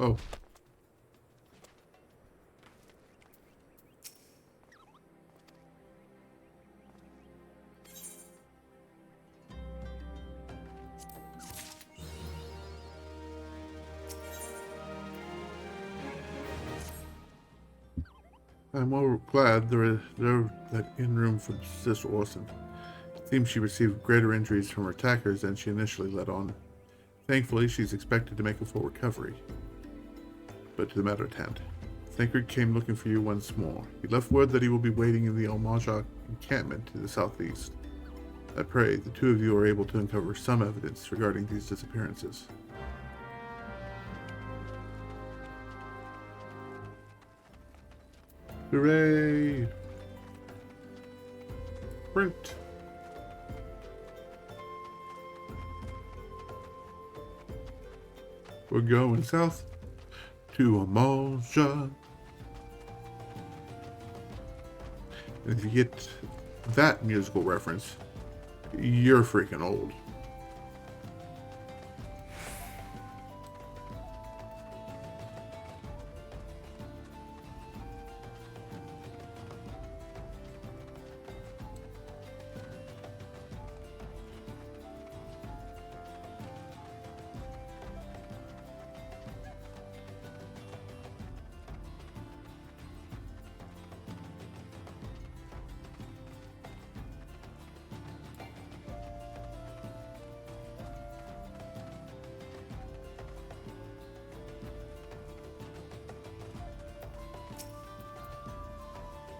Oh. I'm well glad they're that in room for Sister Orson. It seems she received greater injuries from her attackers than she initially let on. Thankfully, she's expected to make a full recovery. But to the matter at hand. Thancred came looking for you once more. He left word that he will be waiting in the Al-Majak encampment to the southeast. I pray the two of you are able to uncover some evidence regarding these disappearances. Hooray! Sprint! We're going south to Al-Majak. And if you get that musical reference, you're freaking old.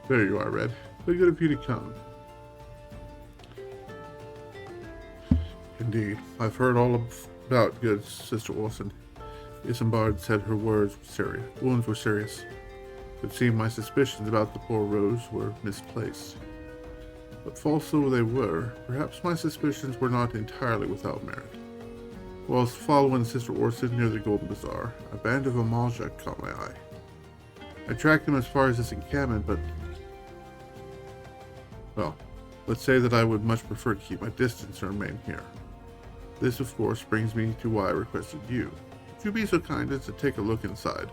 There you are, Red. So good of you to come. Indeed. I've heard all about good Sister Orson. Isambard said her wounds were serious. It seemed my suspicions about the poor Rose were misplaced. But false though they were, perhaps my suspicions were not entirely without merit. Whilst following Sister Orson near the Golden Bazaar, a band of Al-Majak caught my eye. I tracked them as far as this encampment, but well, let's say that I would much prefer to keep my distance and remain here. This, of course, brings me to why I requested you. If you'd be so kind as to take a look inside.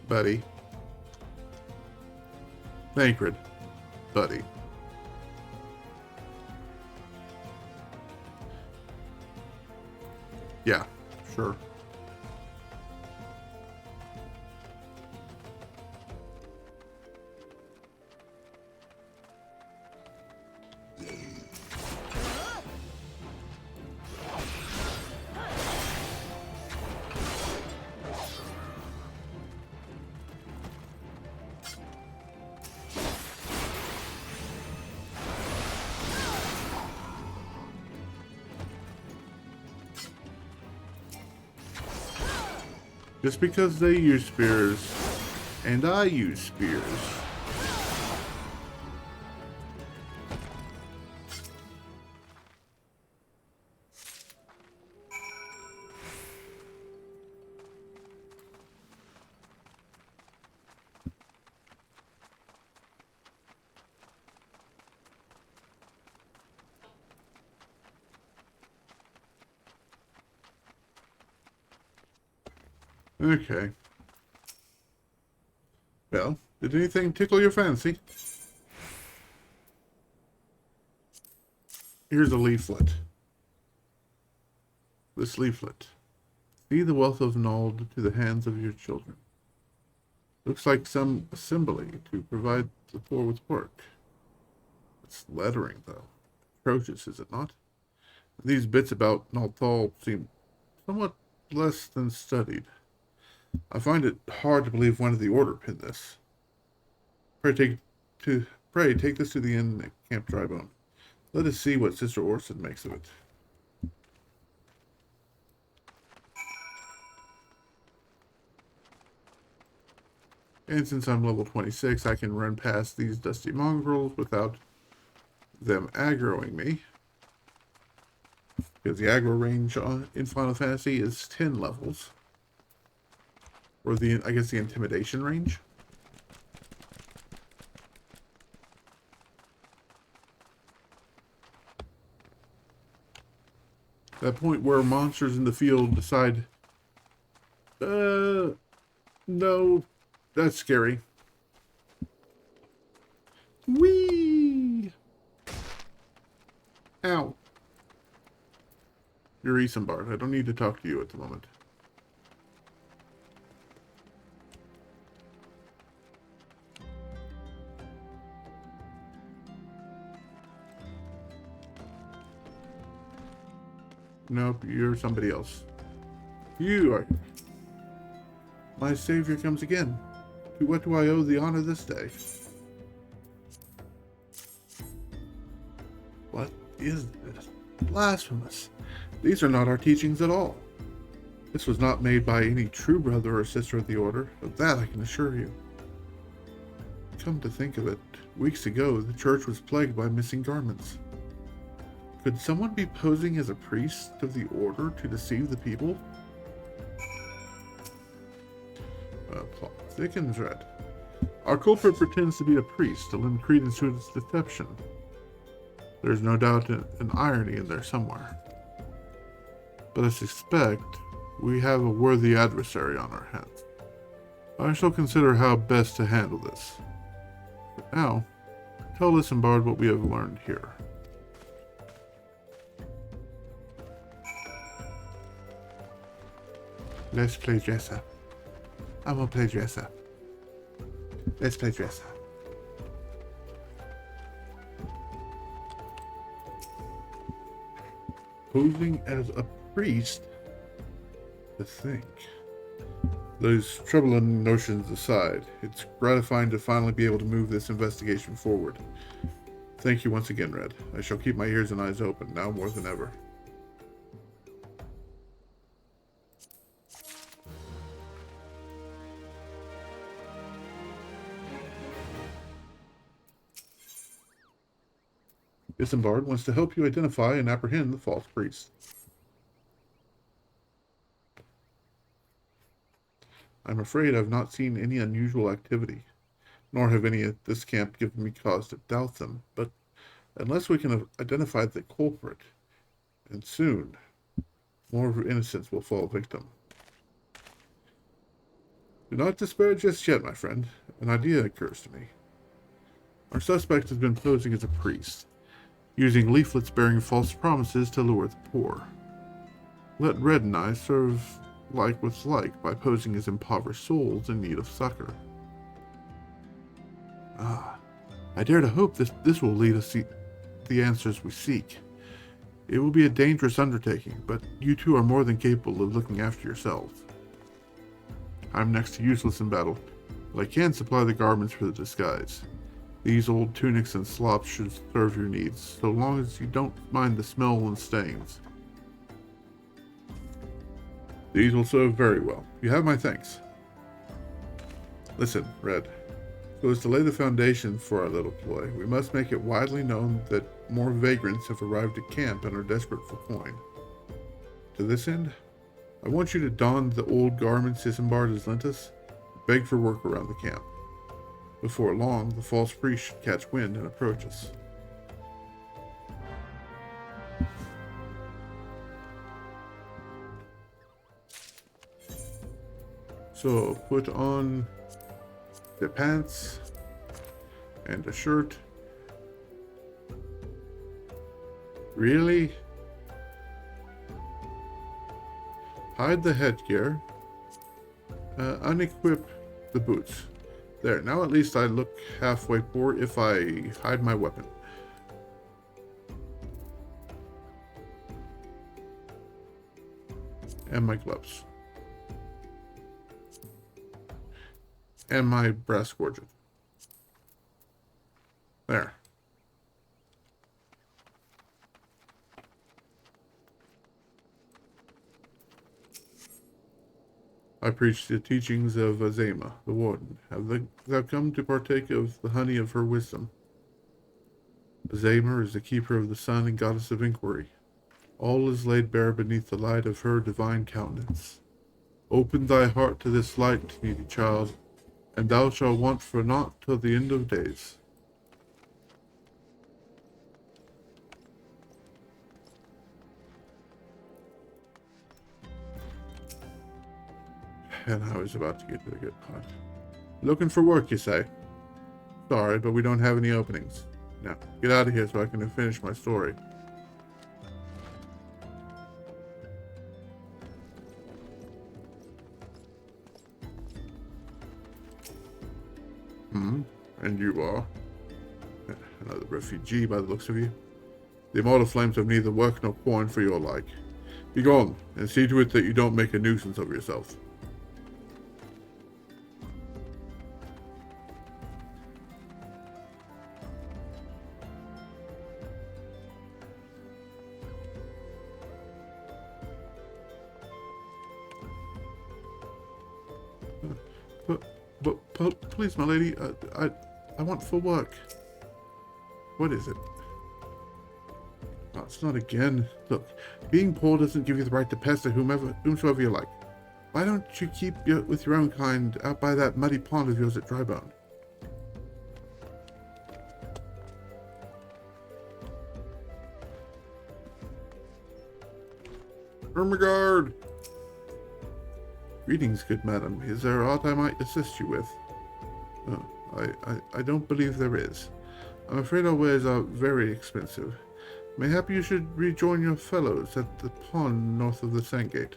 Buddy. Thancred. Buddy. Yeah, sure. Just because they use spears and I use spears. Okay. Well, did anything tickle your fancy? Here's a leaflet. This leaflet. See the wealth of Nald to the hands of your children. Looks like some assembly to provide the poor with work. It's lettering, though. Atrocious, is it not? These bits about Nalthal seem somewhat less than studied. I find it hard to believe one of the Order pinned this. Pray take this to the inn at Camp Drybone. Let us see what Sister Orson makes of it. And since I'm level 26, I can run past these dusty mongrels without them aggroing me. Because the aggro range in Final Fantasy is 10 levels. Or I guess the intimidation range. That point where monsters in the field decide, no, that's scary. Whee! Ow. You're Isambard. I don't need to talk to you at the moment. Nope, you're somebody else. You are... My savior comes again. To what do I owe the honor this day? What is this? Blasphemous. These are not our teachings at all. This was not made by any true brother or sister of the Order. Of that I can assure you. Come to think of it, weeks ago the church was plagued by missing garments. Could someone be posing as a priest of the Order to deceive the people? Plot thickens, Red. Our culprit pretends to be a priest to lend credence to its deception. There's no doubt an irony in there somewhere. But I suspect we have a worthy adversary on our hands. I shall consider how best to handle this. But now, tell Isambard what we have learned here. Let's play dress up. I'm gonna play dress up. Let's play dress up. Posing as a priest? To think. Those troubling notions aside, it's gratifying to finally be able to move this investigation forward. Thank you once again, Red. I shall keep my ears and eyes open, now more than ever. Isambard wants to help you identify and apprehend the false priest. I'm afraid I've not seen any unusual activity, nor have any at this camp given me cause to doubt them, but unless we can identify the culprit, and soon, more innocents will fall victim. Do not despair just yet, my friend. An idea occurs to me. Our suspect has been posing as a priest, using leaflets bearing false promises to lure the poor. let Red and I serve like with like by posing as impoverished souls in need of succor. I dare to hope this will lead us to the answers we seek. It will be a dangerous undertaking, but you two are more than capable of looking after yourselves. I'm next to useless in battle, but I can supply the garments for the disguise. These old tunics and slops should serve your needs, so long as you don't mind the smell and stains. These will serve very well. You have my thanks. Listen, Red. So as to lay the foundation for our little ploy, we must make it widely known that more vagrants have arrived at camp and are desperate for coin. To this end, I want you to don the old garments Isambard has lent us, and beg for work around the camp. Before long, the false priest should catch wind and approach us. So, put on the pants and a shirt. Really? Hide the headgear. Unequip the boots. There, now at least I look halfway poor if I hide my weapon. And my gloves. And my brass gorget. There. I preach the teachings of Azema, the warden. Have thou come to partake of the honey of her wisdom? Azema is the keeper of the sun and goddess of inquiry. All is laid bare beneath the light of her divine countenance. Open thy heart to this light, needy child, and thou shalt want for naught till the end of days. And I was about to get to the good part. Looking for work, you say? Sorry, but we don't have any openings. Now, get out of here so I can finish my story. And you are? Another refugee by the looks of you. The immortal flames have neither work nor coin for your like. Be gone, and see to it that you don't make a nuisance of yourself. But please, my lady, I want for work. What is it? Oh, it's not again. Look, being poor doesn't give you the right to pester whomsoever you like. Why don't you keep with your own kind out by that muddy pond of yours at Drybone? Ermengarde! Greetings, good madam. Is there aught I might assist you with? I don't believe there is. I'm afraid our wares are very expensive. Mayhap you should rejoin your fellows at the pond north of the Sandgate.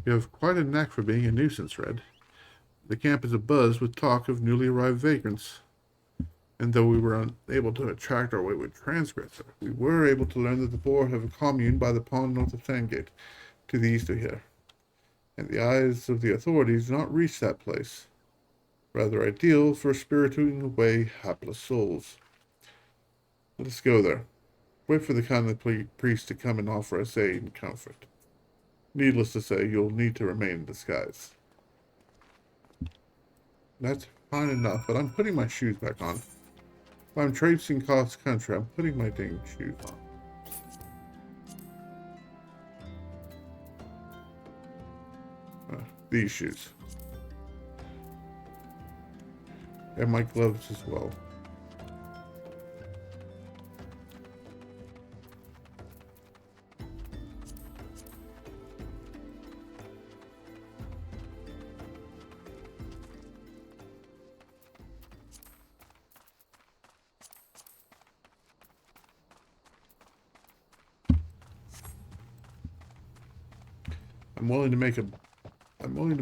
You have quite a knack for being a nuisance, Red. The camp is abuzz with talk of newly arrived vagrants. And though we were unable to attract our wayward transgressor, we were able to learn that the poor have a commune by the pond north of Sandgate, to the east of here. And the eyes of the authorities do not reach that place. Rather ideal for spiriting away hapless souls. Let us go there. Wait for the kindly priest to come and offer us aid and comfort. Needless to say, you'll need to remain in disguise. That's fine enough, but I'm putting my shoes back on. If I'm traipsing across country, I'm putting my dang shoes on. These shoes. And my gloves as well. I'm willing to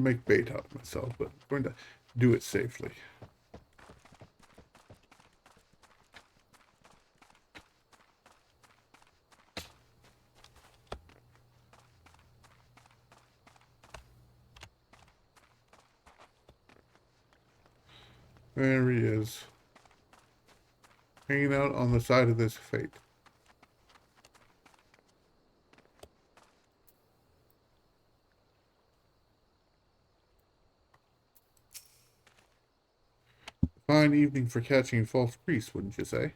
make bait out of myself, but I'm going to do it safely. There he is. Hanging out on the side of this fate. Fine evening for catching false priests, wouldn't you say?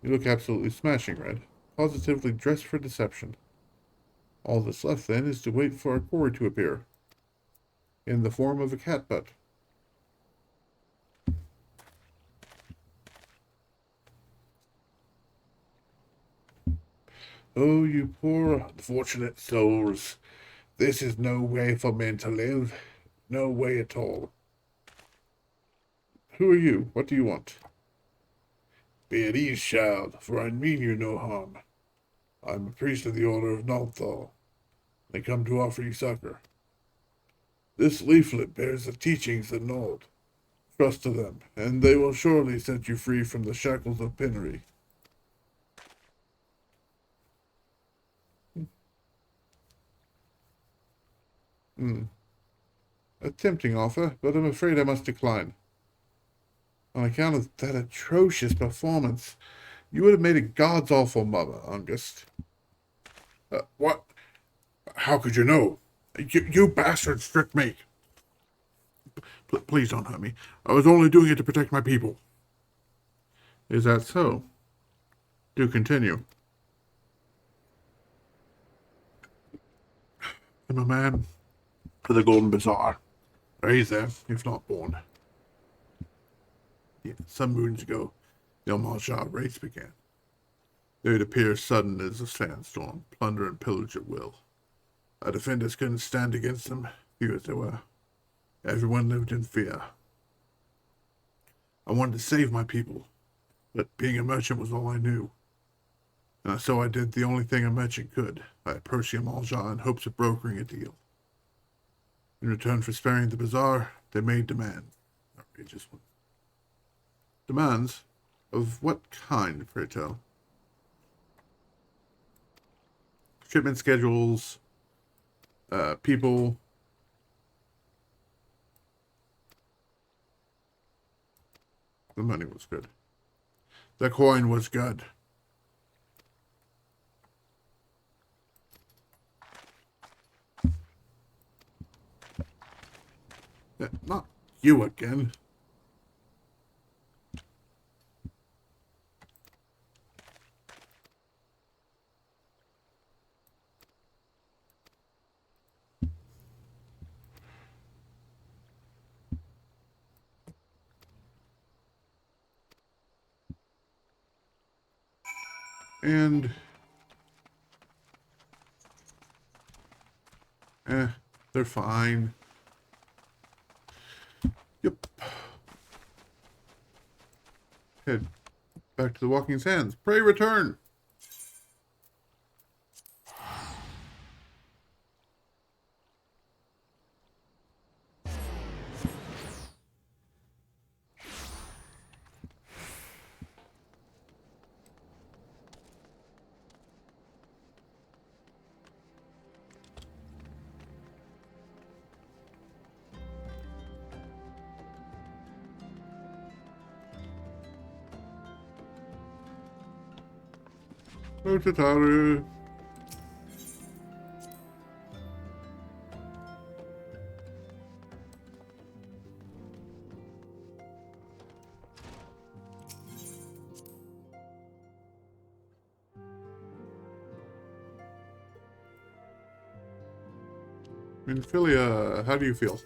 You look absolutely smashing, Red. Positively dressed for deception. All that's left, then, is to wait for our quarry to appear. In the form of a catbutt. Oh, you poor unfortunate souls. This is no way for men to live. No way at all. Who are you? What do you want? Be at ease, child, for I mean you no harm. I am a priest of the Order of Nalthal. I come to offer you succor. This leaflet bears the teachings of Nald. Trust to them, and they will surely set you free from the shackles of penury. A tempting offer, but I'm afraid I must decline. On account of that atrocious performance, you would have made a god's awful mother, Ungust. What? How could you know? You bastards tricked me. Please don't hurt me. I was only doing it to protect my people. Is that so? Do continue. I'm a man for the Golden Bazaar. Raised there, if not born. Yeah, some moons ago, the Al-Malja race began. They would appear sudden as a sandstorm, plunder and pillage at will. Our defenders couldn't stand against them, few as they were. Everyone lived in fear. I wanted to save my people, but being a merchant was all I knew. And so I did the only thing a merchant could. I approached the Al-Malja in hopes of brokering a deal. In return for sparing the bazaar, they made demands. Outrageous one. Demands? Of what kind, pray tell? Shipment schedules, people. The money was good. The coin was good. Not you again. And they're fine. Yep. Head back to the Walking Sands. Pray return. Oh, Tataru. Minfilia, how do you feel?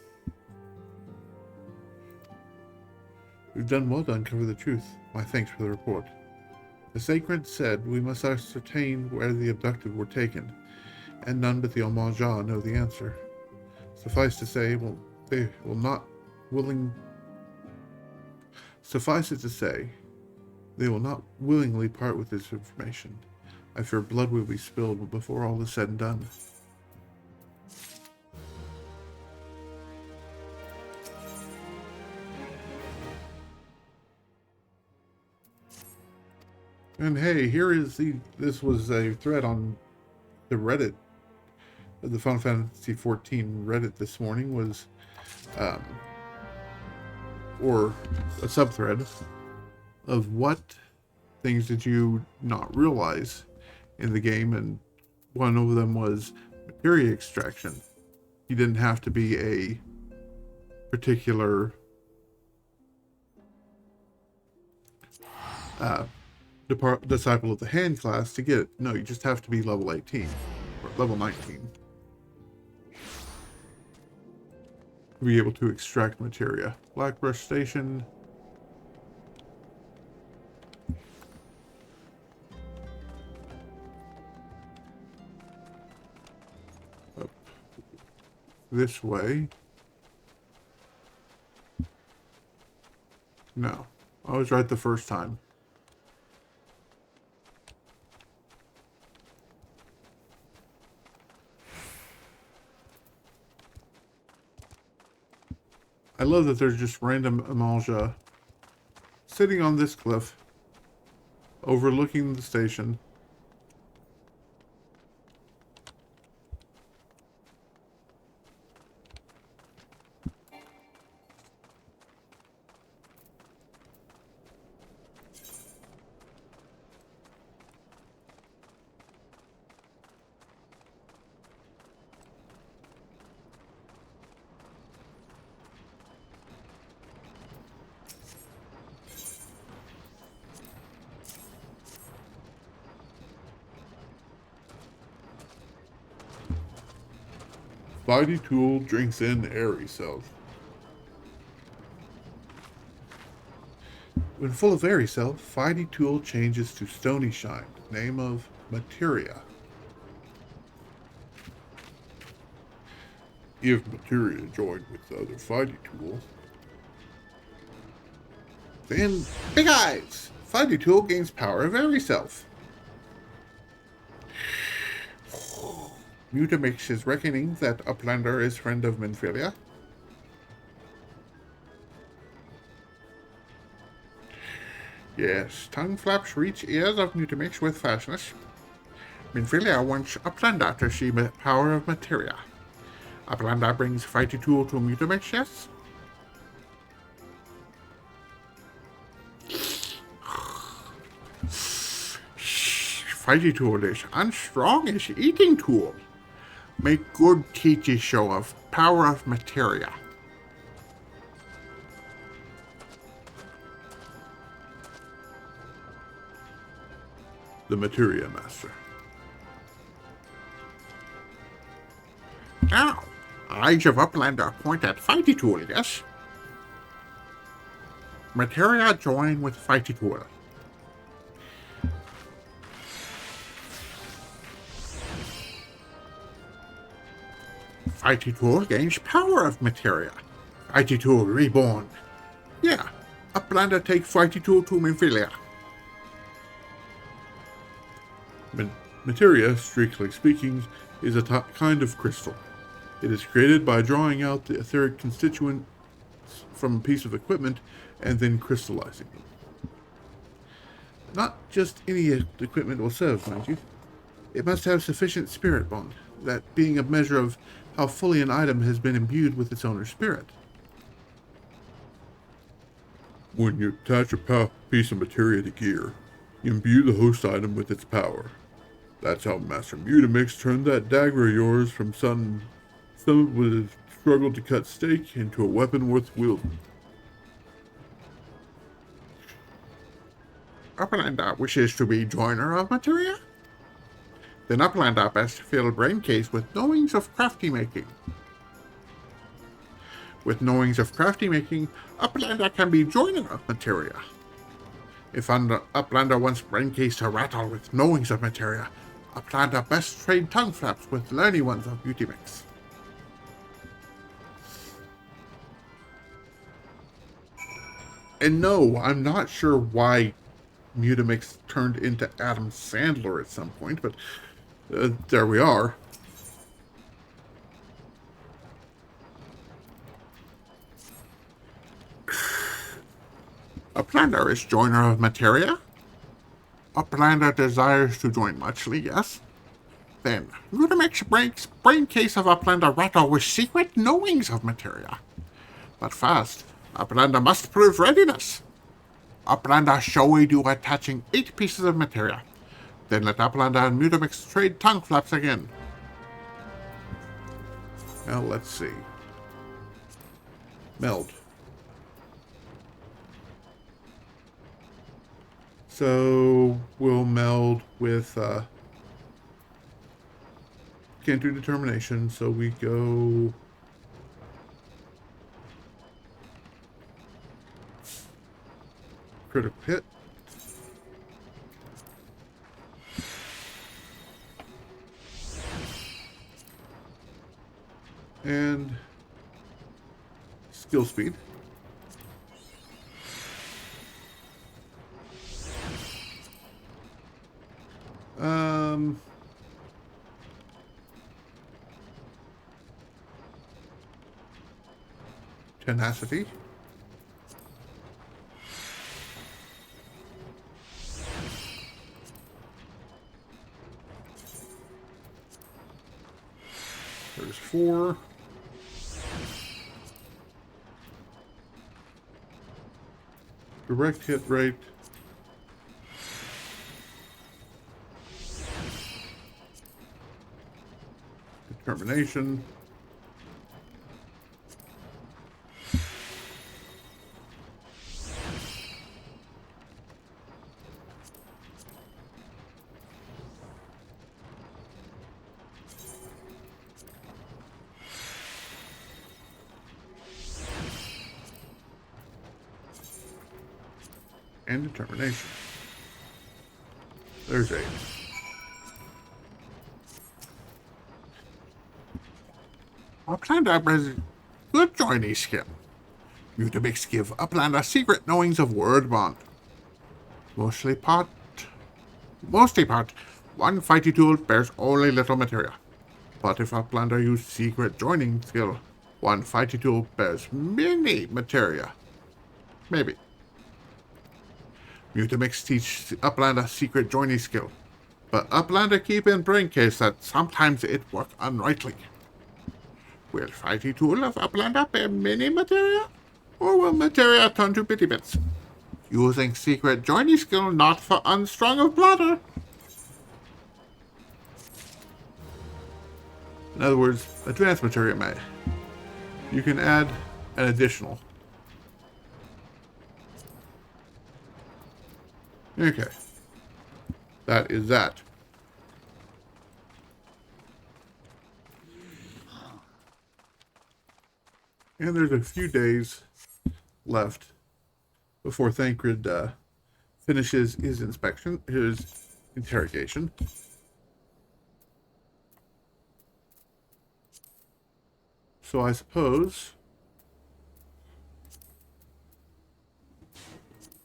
We've done well to uncover the truth. My thanks for the report. The Sacred said we must ascertain where the abducted were taken, and none but the Al-Malja know the answer. Suffice it to say, they will not willingly part with this information. I fear blood will be spilled before all is said and done. And hey, here is this was a thread on the Reddit, the Final Fantasy XIV Reddit this morning was, or a subthread of what things did you not realize in the game, and one of them was materia extraction. You didn't have to be a particular disciple of the hand class to get it. No, you just have to be level 18 or level 19 to be able to extract materia. Blackbrush Station. Up this way. No, I was right the first time. I love that there's just random Amalja sitting on this cliff, overlooking the station. Mighty Tool drinks in airy self. When full of airy self, Fighty Tool changes to Stony Shine, name of materia. If materia joined with the other Fighty Tool, then Big Eyes! Fighty Tool gains power of airy self. Mutamix is reckoning that Uplander is friend of Minfilia. Yes, tongue flaps reach ears of Mutamix with fastness. Minfilia wants Uplander to see the power of materia. Uplander brings Fighty Tool to Mutamix, yes? Fighty Tool is unstrong as eating tool. Make good teachy show of power of materia. The Materia Master. Now, eyes of Uplander point at Fighty Tool, yes? Materia join with Fighty Tool. Fighty Tool gains power of materia. Fighty Tool reborn. Yeah, Uplander take Fighty Tool to Minfilia. Materia, strictly speaking, is a kind of crystal. It is created by drawing out the etheric constituents from a piece of equipment and then crystallizing them. Not just any equipment will serve, mind you. It must have sufficient spirit bond, that being a measure of how fully an item has been imbued with its owner's spirit. When you attach a piece of materia to gear, you imbue the host item with its power. That's how Master Mutamix turned that dagger of yours from some with a struggle to cut steak into a weapon worth wielding. Uplander wishes to be joiner of materia? Then Uplander best fill brain case with knowings of crafty making. With knowings of crafty making, Uplander can be joiner of materia. If Uplander wants brain case to rattle with knowings of materia, Uplander best trade tongue flaps with learny ones of Mutamix. And no, I'm not sure why Mutamix turned into Adam Sandler at some point, but there we are. Uplander is joiner of materia. Uplander desires to join muchly, yes? Then, Mutamix breaks brain case of Uplander rattle with secret knowings of materia. But first, Uplander must prove readiness. Uplander show you attaching 8 pieces of materia. Then let Uplander and Mutamix trade tongue flaps again. Now let's see. Meld. So we'll meld with can't do determination, so we go critical hit. And skill speed. Tenacity. There's 4. Direct hit rate. Determination. And determination. There's 8. Uplander has good joining skill. Mutamix give Uplander secret knowings of word bond. Mostly part, one fighty tool bears only little materia. But if Uplander use secret joining skill, one fighty tool bears many materia. Maybe. Mutamix teach Uplander secret joining skill, but Uplander keep in brain case that sometimes it work unrightly. Will fighty tool of Uplander bear many materia, or will materia turn to bitty bits? Using secret joining skill not for unstrung of bladder. In other words, advanced materia may. You can add an additional. Okay. That is that. And there's a few days left before Thancred finishes his inspection, his interrogation. So I suppose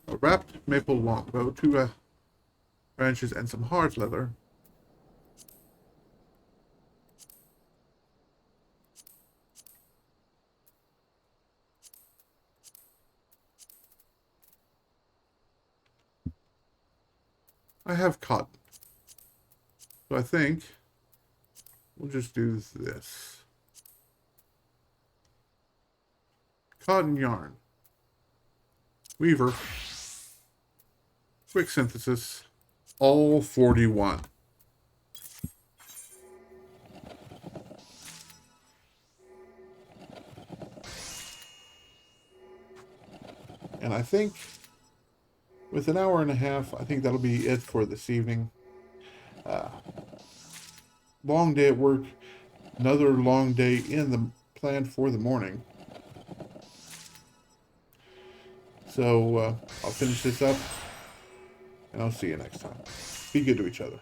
a wrapped maple longbow, 2 branches, and some hard leather. I have cotton. So I think we'll just do this. Cotton yarn. Weaver. Quick synthesis. All 41. And I think with an hour and a half, I think that'll be it for this evening. Long day at work. Another long day in the planned for the morning. So I'll finish this up, and I'll see you next time. Be good to each other.